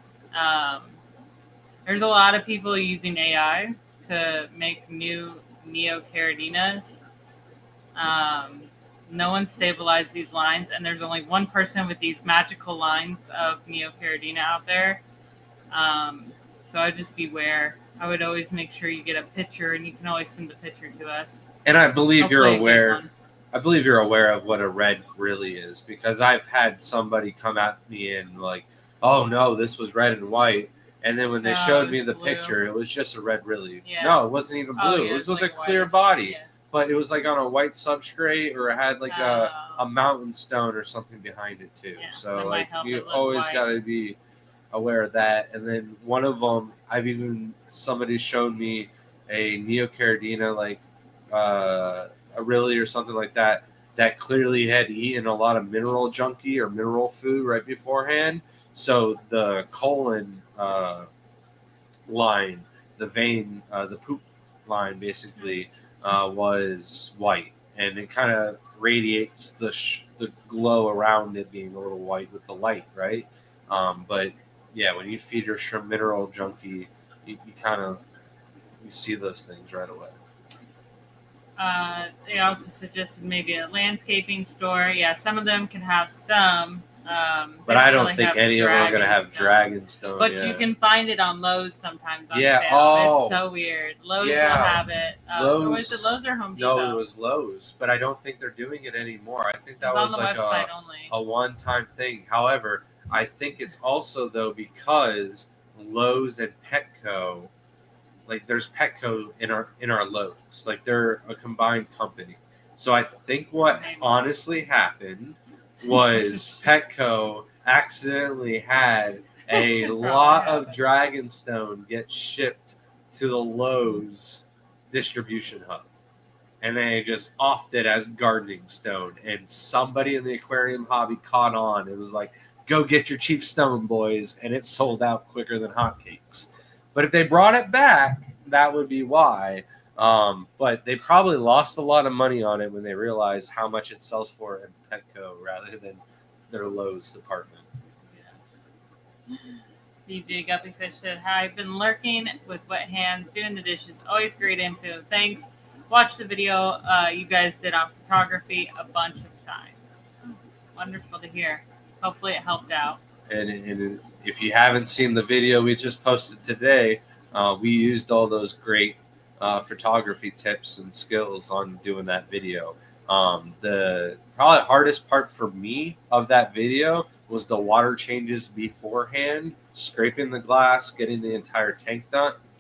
There's a lot of people using AI to make new Neocaridinas. No one stabilized these lines, and there's only one person with these magical lines of Neocaridina out there. So I'd just beware. I would always make sure you get a picture, and you can always send the picture to us. And I believe Hopefully you're aware. I believe you're aware of what a red really is, because I've had somebody come at me and like, oh no, this was red and white. And then when they showed me the picture, it was just a red really. Yeah. No, it wasn't even blue. It was like a clear body. Yeah. But it was like on a white substrate, or it had like a mountain stone or something behind it too. Yeah, so like you always got to be aware of that. And then one of them, somebody showed me a Caridina, like a Rilly or something like that, that clearly had eaten a lot of mineral junkie or mineral food right beforehand. So the colon line, the vein, the poop line, basically was white, and it kind of radiates the glow around it being a little white with the light, right? But yeah, when you feed your shrimp mineral junkie, you kind of you see those things right away. They also suggested maybe a landscaping store. Yeah, some of them can have some. But I don't think any of them are going to have Dragonstone. But you can find it on Lowe's sometimes on yeah. sale. Oh, it's so weird. Lowe's yeah. will have it. Lowe's, or was it Lowe's or Home Depot? No, it was Lowe's. But I don't think they're doing it anymore. I think that was was on the like website only. a one-time thing. However, I think it's also, though, because Lowe's and Petco, like there's Petco in our Lowe's. Like they're a combined company. So I think what honestly happened was Petco accidentally had a lot of Dragonstone get shipped to the Lowe's distribution hub. And they just offed it as gardening stone. And somebody in the aquarium hobby caught on. It was like, go get your cheap stone, boys. And it sold out quicker than hotcakes. But if they brought it back, that would be why. But they probably lost a lot of money on it when they realized how much it sells for in Petco rather than their Lowe's department. Yeah. DJ Guppyfish said, "Hi, I've been lurking with wet hands, doing the dishes. Always great info. Thanks. Watch the video you guys did on photography a bunch of times. Wonderful to hear. Hopefully it helped out." And if you haven't seen the video we just posted today, we used all those great photography tips and skills on doing that video. The probably hardest part for me of that video was the water changes beforehand, scraping the glass, getting the entire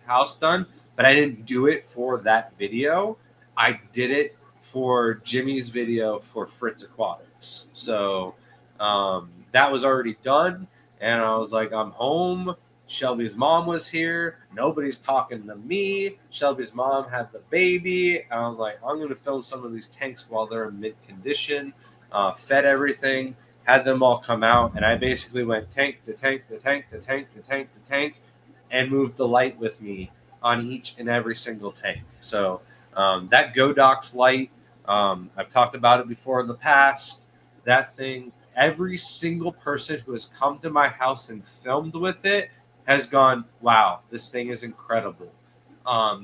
house done. But I didn't do it for that video. I did it for Jimmy's video for Fritz Aquatics. So that was already done. And I was like, I'm home. Shelby's mom was here. Nobody's talking to me. Shelby's mom had the baby. And I was like, I'm going to film some of these tanks while they're in mid condition. Fed everything, had them all come out. And I basically went tank to tank to tank to tank to tank to tank and moved the light with me on each and every single tank. So that Godox light, I've talked about it before in the past. That thing, every single person who has come to my house and filmed with it has gone, wow, this thing is incredible.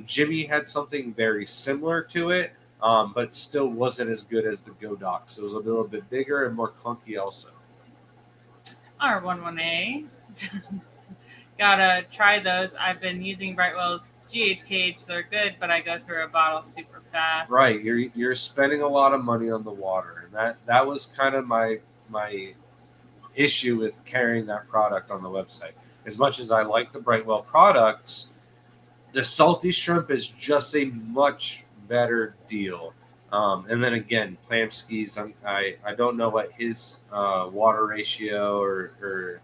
Jimmy had something very similar to it, but still wasn't as good as the Godox. It was a little bit bigger and more clunky also. R11A. Gotta try those. I've been using Brightwell's GH cage. They're good, but I go through a bottle super fast. Right. You're spending a lot of money on the water. And that was kind of my issue with carrying that product on the website. As much as I like the Brightwell products, the salty shrimp is just a much better deal. And then again, Plamski's, I don't know what his water ratio or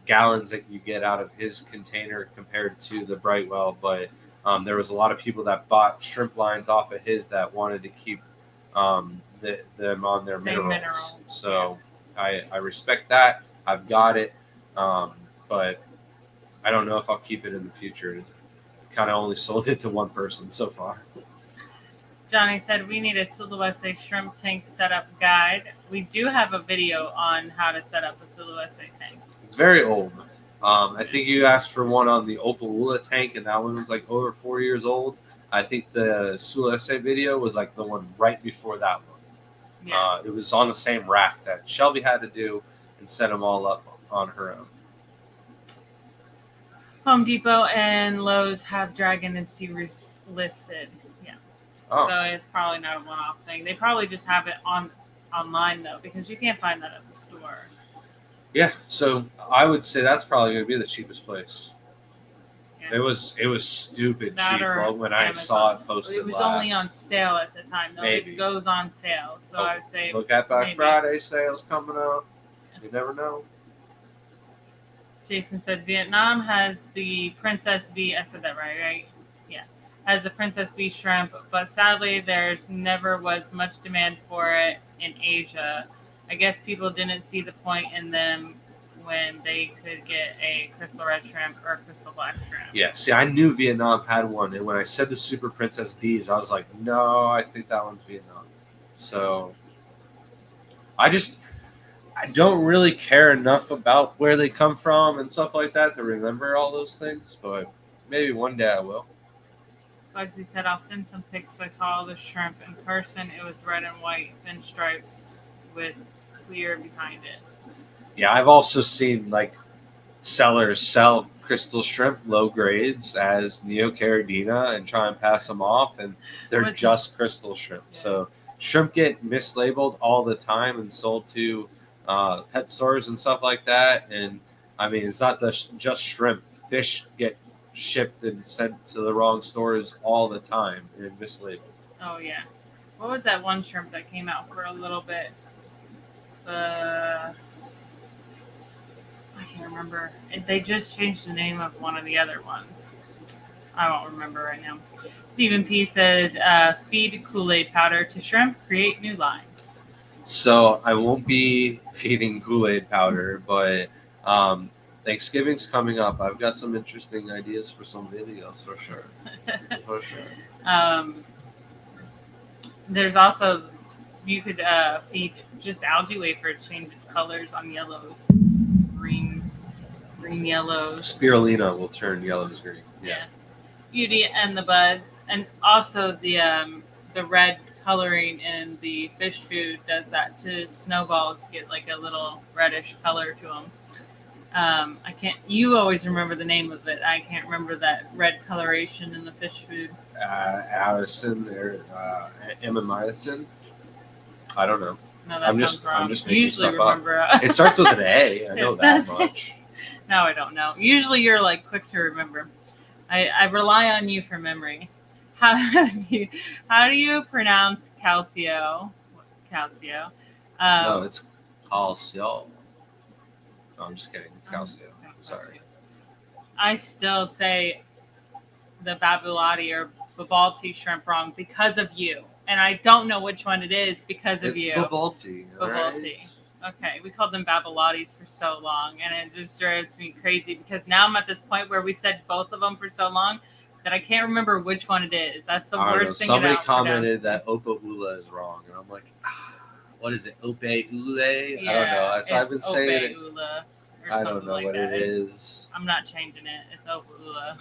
gallons that you get out of his container compared to the Brightwell, but there was a lot of people that bought shrimp lines off of his that wanted to keep them on their minerals. So I respect that. I've got it, but I don't know if I'll keep it in the future. Kind of only sold it to one person so far. Johnny said, we need a Sulawesi shrimp tank setup guide. We do have a video on how to set up a Sulawesi tank. It's very old. I think you asked for one on the Opalula tank, and that one was like over 4 years old. I think the Sulawesi video was like the one right before that one. Yeah. It was on the same rack that Shelby had to do and set them all up on her own. Home Depot and Lowe's have Dragon and Sea Roost listed. Yeah. Oh. So it's probably not a one-off thing. They probably just have it online, though, because you can't find that at the store. Yeah, so I would say that's probably going to be the cheapest place. Yeah. It was stupid that cheap when I saw it posted. It was only on sale at the time. Though. It goes on sale, so I would say look at Black Friday sales coming up. You never know. Jason said Vietnam has the Princess V. I said that right? Yeah. as the Princess Bee shrimp, but sadly there's never was much demand for it in Asia. I guess people didn't see the point in them when they could get a crystal red shrimp or a crystal black shrimp. Yeah, see, I knew Vietnam had one, and when I said the Super Princess Bees, I was like, no, I think that one's Vietnam. So I don't really care enough about where they come from and stuff like that to remember all those things, but maybe one day I will. Bugsy said, I'll send some pics. I saw the shrimp in person. It was red and white, thin stripes with clear behind it. Yeah, I've also seen like sellers sell crystal shrimp low grades as Neo Caridina and try and pass them off, and they're What's just crystal shrimp. Yeah. So shrimp get mislabeled all the time and sold to pet stores and stuff like that. And I mean, it's not just shrimp. Fish get shipped and sent to the wrong stores all the time and mislabeled. Oh, yeah. What was that one shrimp that came out for a little bit? I can't remember. They just changed the name of one of the other ones. I won't remember right now. Stephen P. said, feed Kool-Aid powder to shrimp, create new line. So I won't be feeding Kool-Aid powder, but Thanksgiving's coming up. I've got some interesting ideas for some videos for sure. For sure. There's also, you could feed just algae wafer, it changes colors on yellows. Green yellows. Spirulina will turn yellows green. Yeah. Beauty and the buds, and also the red coloring in the fish food does that to snowballs. Get like a little reddish color to them. I can't. You always remember the name of it. I can't remember that red coloration in the fish food. Allison or amamycin. I don't know. No, that sounds wrong. I'm just making Usually stuff remember. Up. It starts with an A. I know that much. No, I don't know. Usually you're like quick to remember. I rely on you for memory. How do you pronounce calcio? Calcio. No, it's calcio. No, I'm just kidding. It's calcio. I'm sorry. I still say the babulati or babalti shrimp wrong because of you. And I don't know which one it is because of you. It's babalti. Babalti. Right? Okay, we called them babulatis for so long, and it just drives me crazy because now I'm at this point where we said both of them for so long that I can't remember which one it is. That's the worst thing. Somebody commented that Opa Ula is wrong, and I'm like, what is it? Ope Ule? Yeah, I don't know. So I've been saying it. Ula or I don't know like what that. it is. I'm not changing it. It's Opa Ula.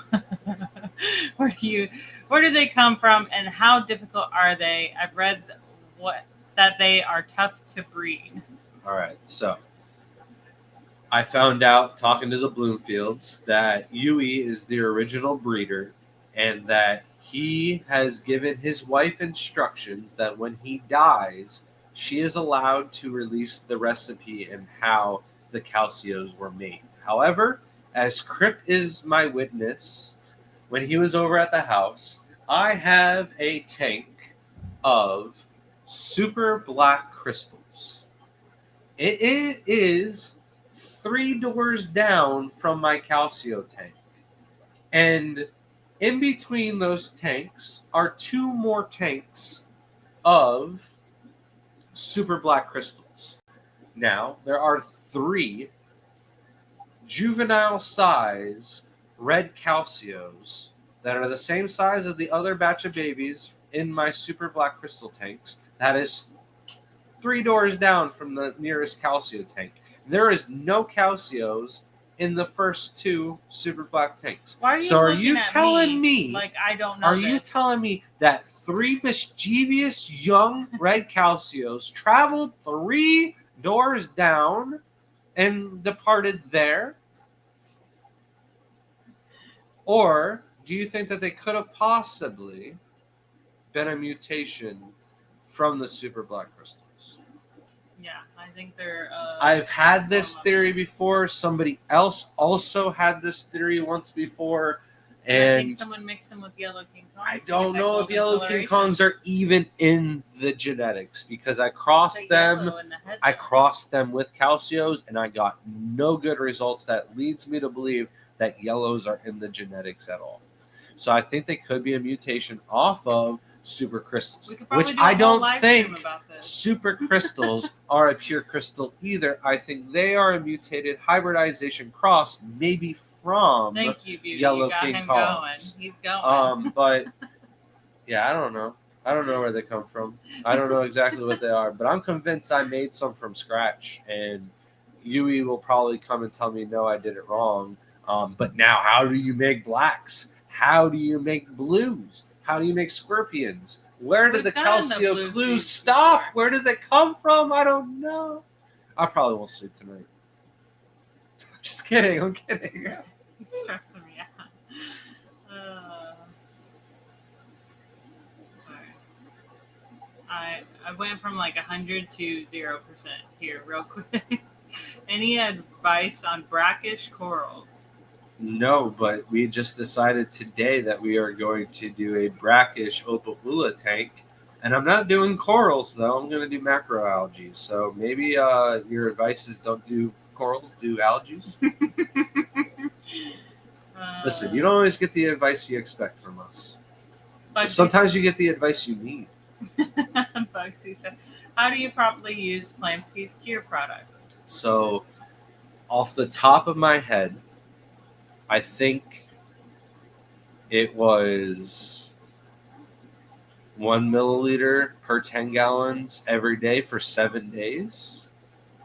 Where do they come from, and how difficult are they? I've read that they are tough to breed. All right, so I found out talking to the Bloomfields that Yui is the original breeder, and that he has given his wife instructions that when he dies, she is allowed to release the recipe and how the calcios were made. However, as Crip is my witness, when he was over at the house, I have a tank of super black crystals. It is 3 doors down from my calcio tank. And in between those tanks are 2 more tanks of super black crystals. Now, there are 3 juvenile-sized red calcios that are the same size as the other batch of babies in my super black crystal tanks. That is 3 doors down from the nearest calcio tank. There is no calcios in the first 2 super black tanks. Why are you are you telling me like I don't know? Are you telling me that 3 mischievous young red calcios traveled 3 doors down and departed there? Or do you think that they could have possibly been a mutation from the super black crystals? Yeah, I think they're... I've had this theory before. Somebody else also had this theory once before. And I think someone mixed them with yellow King Kongs. I don't know if yellow King Kongs are even in the genetics, because I crossed them with calcios and I got no good results. That leads me to believe that yellows are in the genetics at all. So I think they could be a mutation off of super crystals, We could probably which do a I whole don't live stream think about this. super crystals are a pure crystal either. I think they are a mutated hybridization cross, maybe from Thank you, Beauty. yellow You got king him columns. going. He's going. But yeah, I don't know. I don't know where they come from. I don't know exactly what they are, but I'm convinced I made some from scratch. And Yui will probably come and tell me, no, I did it wrong. But now, how do you make blacks? How do you make blues? How do you make scorpions? Where did the We've done the calcio blues clues beads stop? before. Where did they come from? I don't know. I probably won't sleep tonight. Just kidding. I'm kidding. He's stressing me out. Sorry. I went from like 100 to 0% here real quick. Any advice on brackish corals? No, but we just decided today that we are going to do a brackish Opalula tank. And I'm not doing corals, though. I'm going to do macroalgae. So maybe your advice is don't do corals, do algae. Listen, you don't always get the advice you expect from us. Sometimes you get the advice you need. Bugsy said, how do you properly use Plamsky's Cure product? So, off the top of my head, I think it was 1 milliliter per 10 gallons every day for 7 days.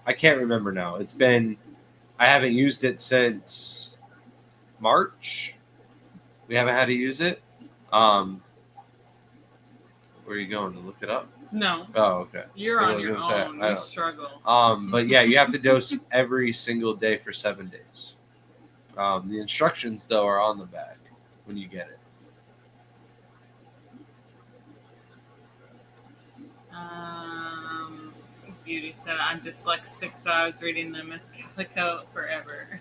I can't remember now. I haven't used it since March. We haven't had to use it. Where are you going to look it up? No. Oh, okay. You're on your own. You struggle. But yeah, you have to dose every single day for 7 days. The instructions, though, are on the bag when you get it. Beauty said, I'm dyslexic, so I was reading them as calico forever.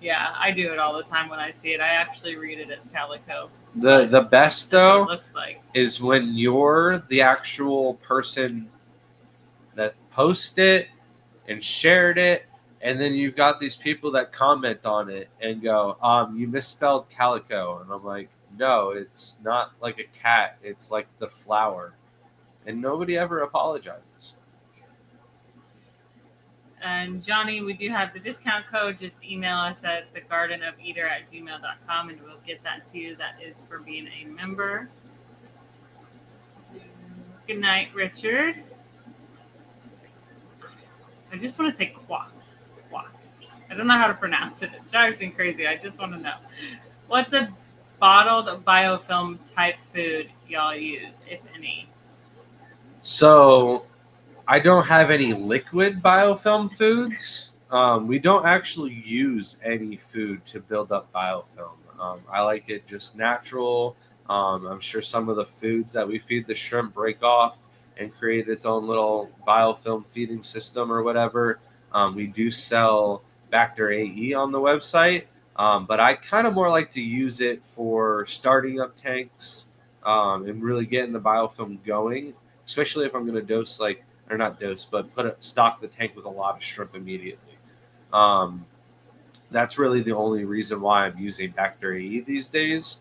Yeah, I do it all the time when I see it. I actually read it as calico. The best, though, it looks like is when you're the actual person that posted it and shared it, and then you've got these people that comment on it and go, you misspelled calico. And I'm like, no, it's not like a cat. It's like the flower. And nobody ever apologizes. And Johnny, we do have the discount code. Just email us at thegardenofeater@gmail.com and we'll get that to you. That is for being a member. Good night, Richard. I just want to say quack. Quack. I don't know how to pronounce it. It drives me crazy. I just want to know. What's a bottled biofilm type food y'all use, if any? So I don't have any liquid biofilm foods. We don't actually use any food to build up biofilm. I like it just natural. I'm sure some of the foods that we feed the shrimp break off and create its own little biofilm feeding system or whatever. We do sell Bacter AE on the website, but I kind of more like to use it for starting up tanks and really getting the biofilm going, especially if I'm going to dose stock the tank with a lot of shrimp immediately. That's really the only reason why I'm using Bacter AE these days.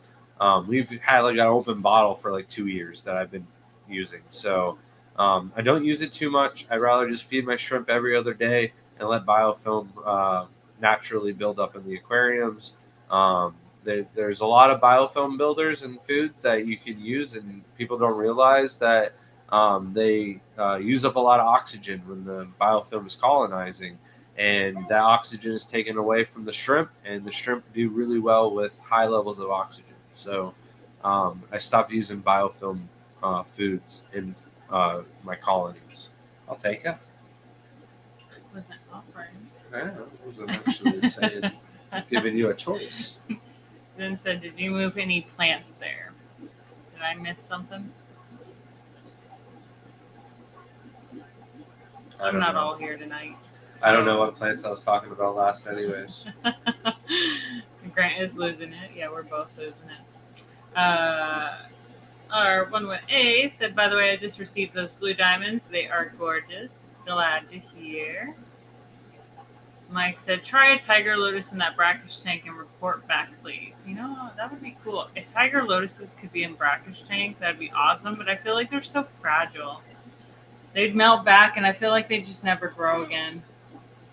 We've had like an open bottle for like 2 years that I've been using. So I don't use it too much. I'd rather just feed my shrimp every other day and let biofilm naturally build up in the aquariums. There's a lot of biofilm builders and foods that you can use, and people don't realize that they use up a lot of oxygen when the biofilm is colonizing, and that oxygen is taken away from the shrimp, and the shrimp do really well with high levels of oxygen. So I stopped using biofilm foods in my colonies. I'll take it. Wasn't offering. I wasn't actually saying, giving you a choice. Then said, did you move any plants there? Did I miss something? I'm not all here tonight. So. I don't know what plants I was talking about last anyways. Grant is losing it. Yeah, we're both losing it. Our 11A said, by the way, I just received those blue diamonds. They are gorgeous. Glad to hear. Mike said, try a tiger lotus in that brackish tank and report back, please. You know, that would be cool. If tiger lotuses could be in brackish tank, that'd be awesome. But I feel like they're so fragile. They'd melt back, and I feel like they just never grow again.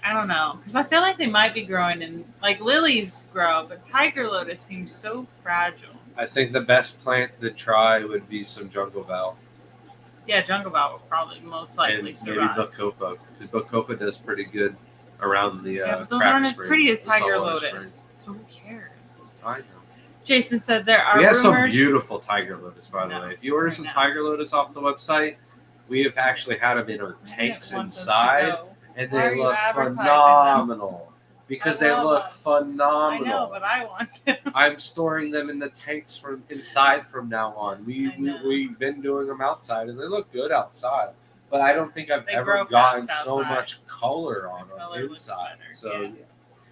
I don't know. Because I feel like they might be growing in, like, lilies grow, but tiger lotus seems so fragile. I think the best plant to try would be some jungle val. Yeah, jungle val will probably most likely And survive. maybe bacopa, because bacopa does pretty good around the Yeah, but those crack aren't as spring, pretty as the tiger saltwater lotus. spring. So who cares? I know. Jason said there are We have rumors. some beautiful tiger lotus, by the No, way. If you order right some now. tiger lotus off the website, we have actually had them in our I tanks didn't want those to inside, go. and Why are they you look advertising them? phenomenal. Because I they love look them. phenomenal. I know, but I want them. I'm storing them in the tanks from inside from now on. I know. We've been doing them outside, and they look good outside. But I don't think I've They ever grow gotten fast so outside. much color on The them color looks inside. better, So, yeah.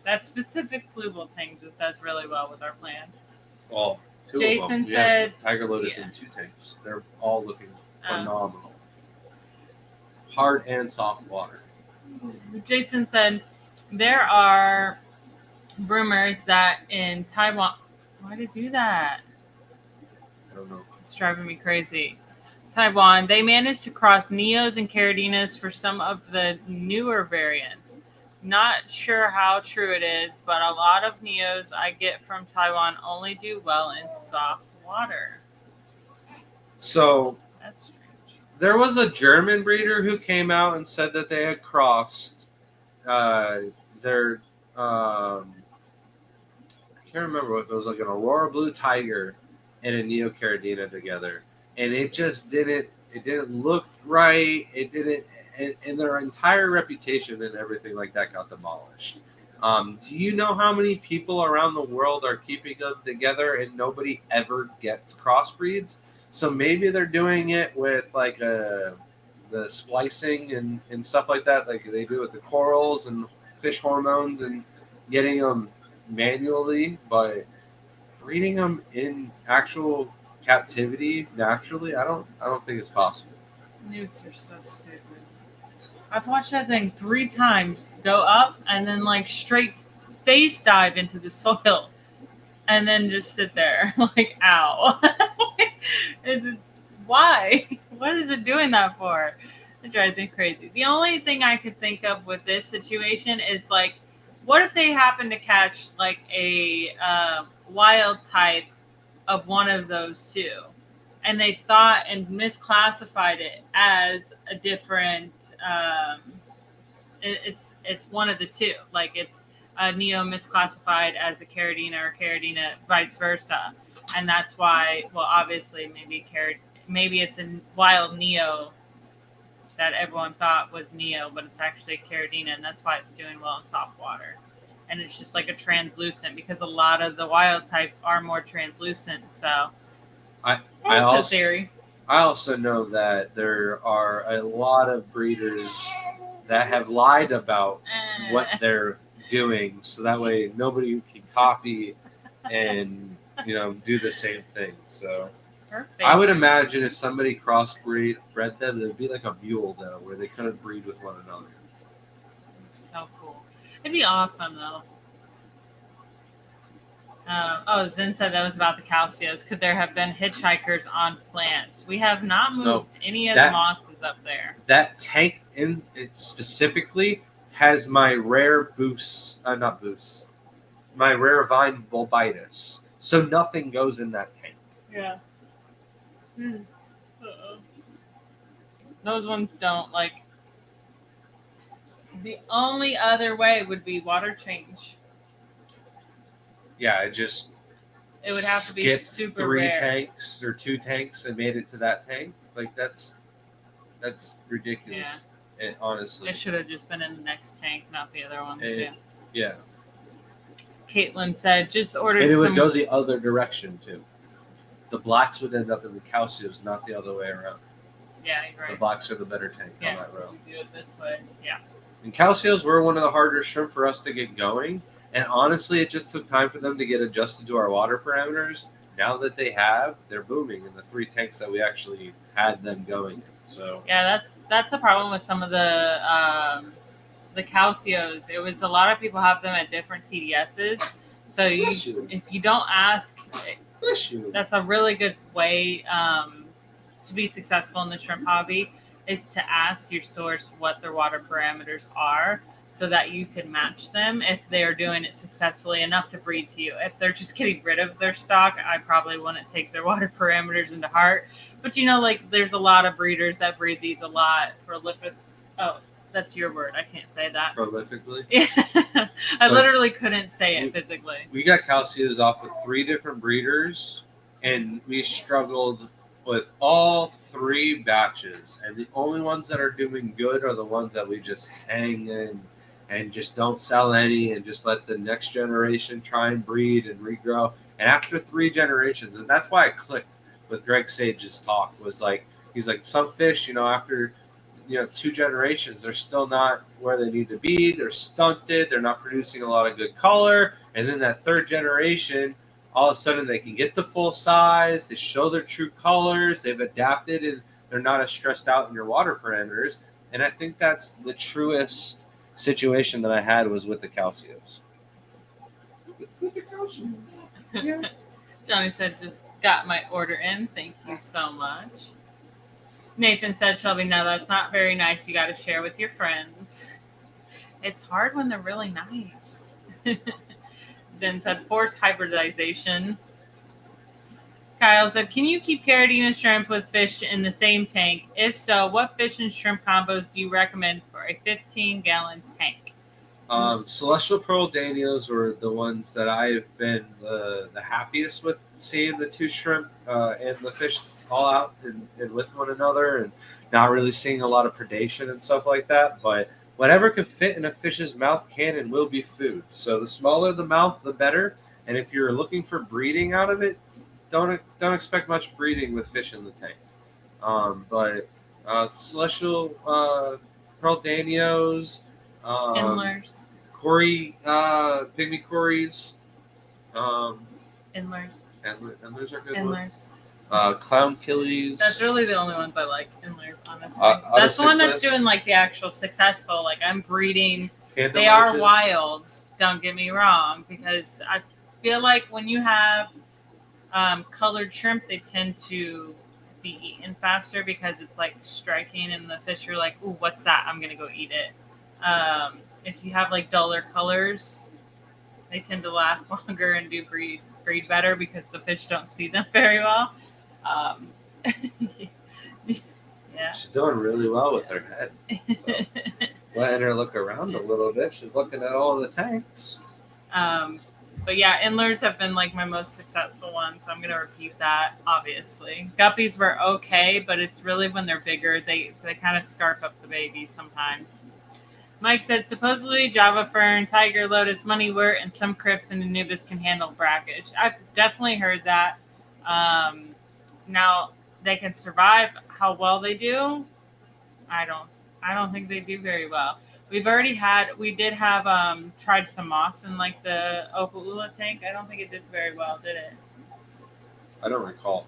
That specific flugel tank just does really well with our plants. well, two Jason of them. We said- have tiger lotus yeah. in 2 tanks. They're all looking Oh. phenomenal. Hard and soft water. Jason said there are rumors that in Taiwan. Why did it do that? I don't know. It's driving me crazy. Taiwan, they managed to cross Neos and Caridinas for some of the newer variants. Not sure how true it is, but a lot of Neos I get from Taiwan only do well in soft water. So That's strange. there was a German breeder who came out and said that they had crossed their I can't remember if it was like an Aurora Blue Tiger and a Neo Caridina together, and it just didn't look right. It didn't, and their entire reputation and everything like that got demolished. Do you know how many people around the world are keeping them together and nobody ever gets crossbreeds? So maybe they're doing it with like the splicing and stuff like that, like they do with the corals and fish hormones and getting them manually, but breeding them in actual captivity naturally, I don't think it's possible. Newts are so stupid. I've watched that thing 3 times go up and then like straight face dive into the soil and then just sit there like, ow. Why? What is it doing that for? It drives me crazy. The only thing I could think of with this situation is like, what if they happen to catch like a wild type of one of those two, and they thought and misclassified it as a different. It's one of the two. Like it's a Neo misclassified as a Caridina or Caridina vice versa, and that's why. Well, obviously, maybe it's a wild Neo that everyone thought was Neo, but it's actually a Caridina, and that's why it's doing well in soft water. And it's just like a translucent, because a lot of the wild types are more translucent. So that's a theory. I also know that there are a lot of breeders that have lied about what they're doing, so that way nobody can copy and do the same thing. So I would imagine if somebody crossbred them, it would be like a mule though, where they couldn't breed with one another. So cool. It'd be awesome though. Zen said that was about the calceos. Could there have been hitchhikers on plants? We have not moved any of the mosses up there. That tank in it specifically has my rare my rare vine bulbitis. So nothing goes in that tank. Yeah. Those ones don't like. The only other way would be water change. Yeah, it would have to be super 3 rare. tanks or 2 tanks and made it to that tank. Like that's ridiculous. Yeah. Honestly, it should have just been in the next tank, not the other one. Yeah. Caitlin said, just ordered and it would some... go the other direction too. The blacks would end up in the calceos, not the other way around. Yeah, you're right. The blacks are the better tank on that row. You do it this way. Yeah. And calceos were one of the harder shrimp for us to get going. And honestly, it just took time for them to get adjusted to our water parameters. Now that they have, they're booming in the 3 tanks that we actually had them going in. So yeah, that's the problem with some of the the Calcios. It was a lot of people have them at different TDSs. So if you don't ask, that's a really good way to be successful in the shrimp hobby, is to ask your source what their water parameters are, so that you can match them if they are doing it successfully enough to breed to you. If they're just getting rid of their stock, I probably wouldn't take their water parameters into heart. But like there's a lot of breeders that breed these a lot prolific. Oh, that's your word. I can't say that. Prolifically? Yeah. I literally couldn't say it physically. We got Calcios off of 3 different breeders, and we struggled with all 3 batches. And the only ones that are doing good are the ones that we just hang in and just don't sell any and just let the next generation try and breed and regrow. And after 3 generations, and that's why I clicked with Greg Sage's talk, was like, he's like, some fish, after 2 generations, they're still not where they need to be. They're stunted. They're not producing a lot of good color. And then that 3rd generation, all of a sudden they can get the full size. They show their true colors. They've adapted, and they're not as stressed out in your water parameters. And I think that's the truest situation that I had was with the Calcios. With the Calcios. Yeah. Johnny said, just got my order in. Thank you so much. Nathan said, Shelby, no, that's not very nice. You got to share with your friends. It's hard when they're really nice. Zen said, forced hybridization. Kyle said, can you keep Caridina shrimp with fish in the same tank? If so, what fish and shrimp combos do you recommend for a 15-gallon tank? Celestial Pearl Danios were the ones that I've been the happiest with, seeing the 2 shrimp and the fish all out and with one another, and not really seeing a lot of predation and stuff like that. But whatever can fit in a fish's mouth can and will be food. So the smaller the mouth, the better. And if you're looking for breeding out of it, don't expect much breeding with fish in the tank. But Celestial Pearl Danios, Endlers, Cory, Pygmy Corys, Endlers. Endlers are good Endlers. ones. Clown Killies. That's really the only ones I like. Endlers, honestly. That's the one that's doing like the actual successful. Like I'm breeding. They are wilds. Don't get me wrong, because I feel like when you have colored shrimp, they tend to be eaten faster because it's like striking, and the fish are like, "Ooh, what's that? I'm gonna go eat it." If you have like duller colors, they tend to last longer and do breed better because the fish don't see them very well. Yeah, she's doing really well with her head. So. Letting her look around a little bit. She's looking at all the tanks. But yeah, Endlers have been like my most successful one, so I'm gonna repeat that. Obviously, Guppies were okay, but it's really when they're bigger, they kind of scarf up the babies sometimes. Mike said, supposedly Java Fern, Tiger, Lotus, Moneywort, and some Crips and Anubis can handle brackage. I've definitely heard that. Now they can survive. How well they do, I don't think they do very well. We did have tried some moss in like the Opaula tank. I don't think it did very well, did it? I don't recall.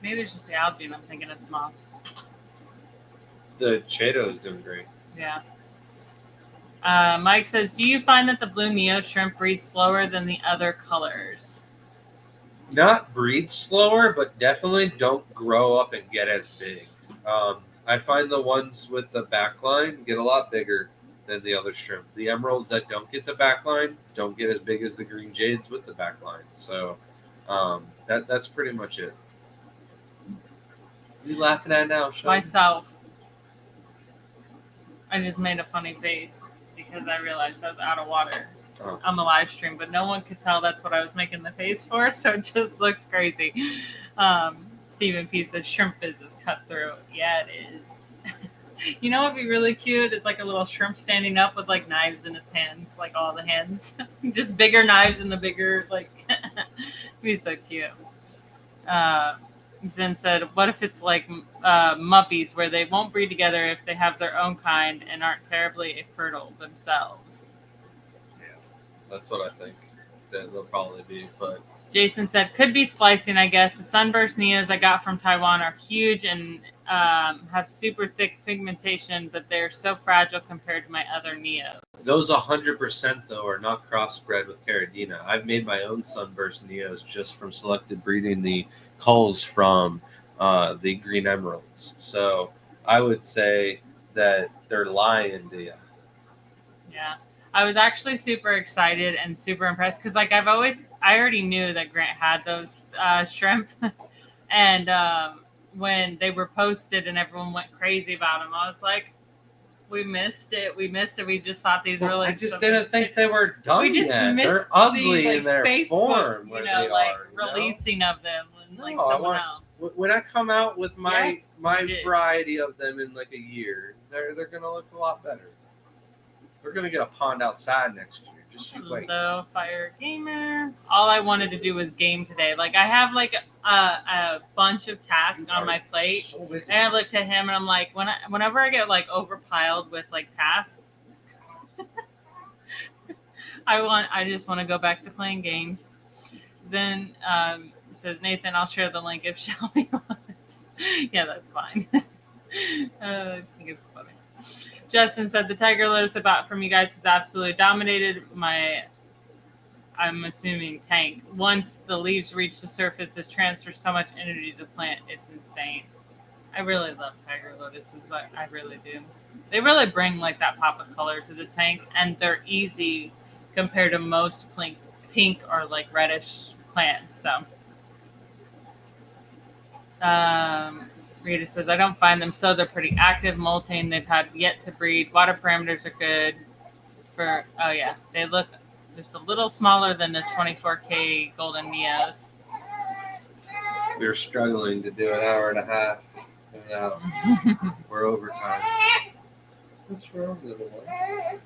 Maybe it's just the algae and I'm thinking it's moss. The Chato is doing great. Yeah. Mike says, do you find that the blue Neo shrimp breeds slower than the other colors? Not breed slower, but definitely don't grow up and get as big. I find the ones with the backline get a lot bigger than the other shrimp. The emeralds that don't get the backline don't get as big as the green jades with the backline. So that's pretty much it. What are you laughing at now, Shelby? Myself. I just made a funny face because I realized I was out of water on the live stream, but no one could tell that's what I was making the face for, so it just looked crazy. Stephen P says, shrimp is cutthroat. Yeah, it is. You know what would be really cute is like a little shrimp standing up with like knives in its hands, like all the hands. Just bigger knives in the bigger, like, it'd be so cute. Zen said, what if it's like muppies where they won't breed together if they have their own kind and aren't terribly fertile themselves? Yeah, that's what I think that they'll probably be. But Jason said, could be splicing, I guess. The sunburst Neos I got from Taiwan are huge and have super thick pigmentation, but they're so fragile compared to my other Neos. Those 100% though are not crossbred with Caridina. I've made my own sunburst Neos just from selected breeding the culls from the green emeralds. So I would say that they're lying to you. Yeah. I was actually super excited and super impressed because, like, I already knew that Grant had those shrimp, and when they were posted and everyone went crazy about them, I was like, we missed it. We just thought these were like. I just didn't think they were done yet. They're ugly in their Facebook, form. Where they like are, releasing of them and like No, someone else. When I come out with my Yes, variety of them in like a year, they're gonna look a lot better. We're gonna get a pond outside next year. Just you wait. Hello, Fire Gamer. All I wanted to do was game today. Like, I have like a bunch of tasks on my plate, and I looked at him and I'm like, whenever I get like overpiled with like tasks, I just want to go back to playing games. Then says Nathan, I'll share the link if Shelby wants. Yeah, that's fine. I think it's funny. Justin said the Tiger Lotus I bought from you guys has absolutely dominated my, I'm assuming, tank. Once the leaves reach the surface, it transfers so much energy to the plant. It's insane. I really love Tiger Lotuses. I really do. They really bring like that pop of color to the tank, and they're easy compared to most pink or like reddish plants. So, Rita says, I don't find them so. They're pretty active, molting. They've had yet to breed. Water parameters are good. Oh yeah, they look just a little smaller than the 24K Golden Neos. We were struggling to do an hour and a half. We're overtime. What's wrong, little one?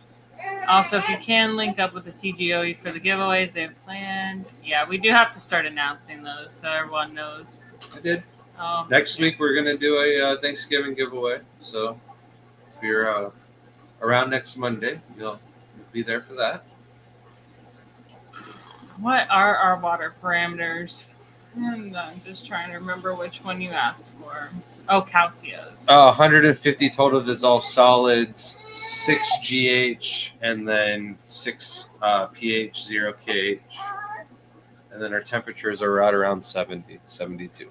Also, if you can link up with the TGOE for the giveaways they have planned. Yeah, we do have to start announcing those so everyone knows. I did. Next week we're gonna do a Thanksgiving giveaway. So if you're around next Monday, you'll be there for that. What are our water parameters? And I'm just trying to remember which one you asked for. Oh, Calcios. 150 total dissolved solids, 6 GH, and then 6 pH, 0 KH. And then our temperatures are right around 70, 72.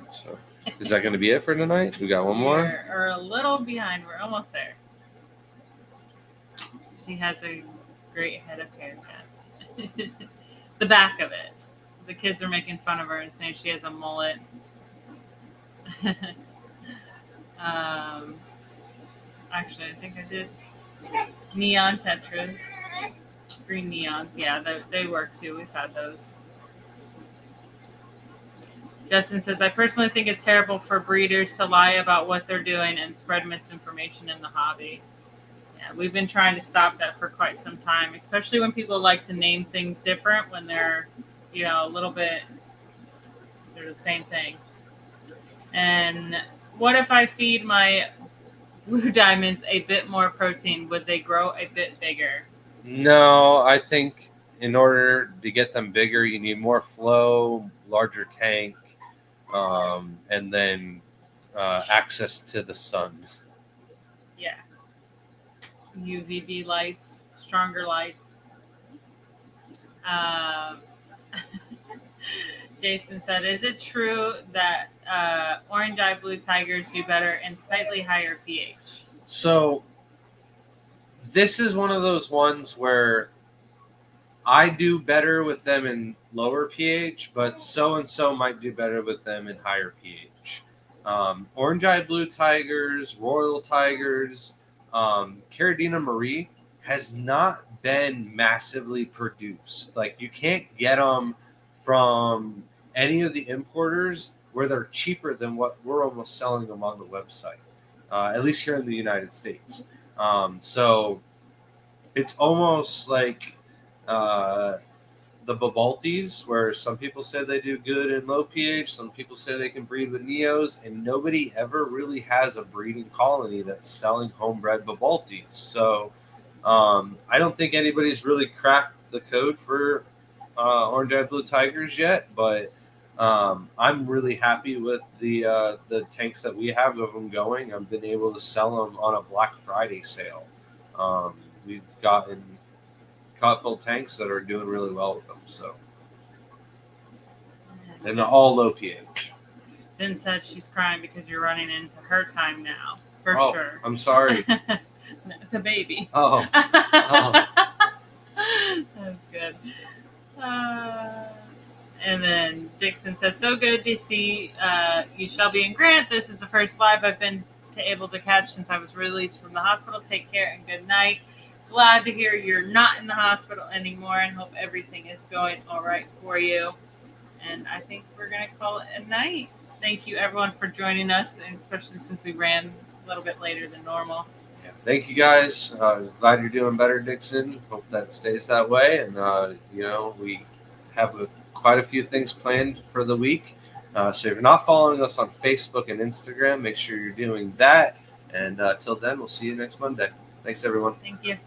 So is that going to be it for tonight? We got one more? We're a little behind. We're almost there. She has a great head of hair, yes. The back of it. The kids are making fun of her and saying she has a mullet. Actually, I think I did. Neon tetras. Green neons. Yeah, they work too. We've had those. Justin says, I personally think it's terrible for breeders to lie about what they're doing and spread misinformation in the hobby. Yeah, we've been trying to stop that for quite some time, especially when people like to name things different when they're, a little bit, they're the same thing. And what if I feed my blue diamonds a bit more protein? Would they grow a bit bigger? No, I think in order to get them bigger, you need more flow, larger tank, and then access to the sun. Yeah. UVB lights, stronger lights. Jason said, is it true that orange eye blue tigers do better in slightly higher pH? So this is one of those ones where I do better with them in lower pH, but so-and-so might do better with them in higher pH. Orange eye blue tigers, royal tigers, Caridina Marie has not been massively produced. Like, you can't get them from any of the importers where they're cheaper than what we're almost selling them on the website, at least here in the United States. So it's almost like the Babaltis, where some people say they do good in low pH, some people say they can breed with Neos, and nobody ever really has a breeding colony that's selling homebred Babaltis. So I don't think anybody's really cracked the code for orange eyed blue tigers yet, but I'm really happy with the tanks that we have of them going. I've been able to sell them on a Black Friday sale. We've gotten a couple tanks that are doing really well with them. So, and they're all low pH. Sin said she's crying because you're running into her time now, for sure. I'm sorry. The baby. Oh. That's good. And then Dixon says, so good to see you, Shelby and Grant. This is the first live I've been able to catch since I was released from the hospital. Take care and good night. Glad to hear you're not in the hospital anymore and hope everything is going all right for you. And I think we're going to call it a night. Thank you, everyone, for joining us, and especially since we ran a little bit later than normal. Yeah, thank you, guys. Glad you're doing better, Dixon. Hope that stays that way. And, we have quite a few things planned for the week. So if you're not following us on Facebook and Instagram, make sure you're doing that. And till then, we'll see you next Monday. Thanks, everyone. Thank you.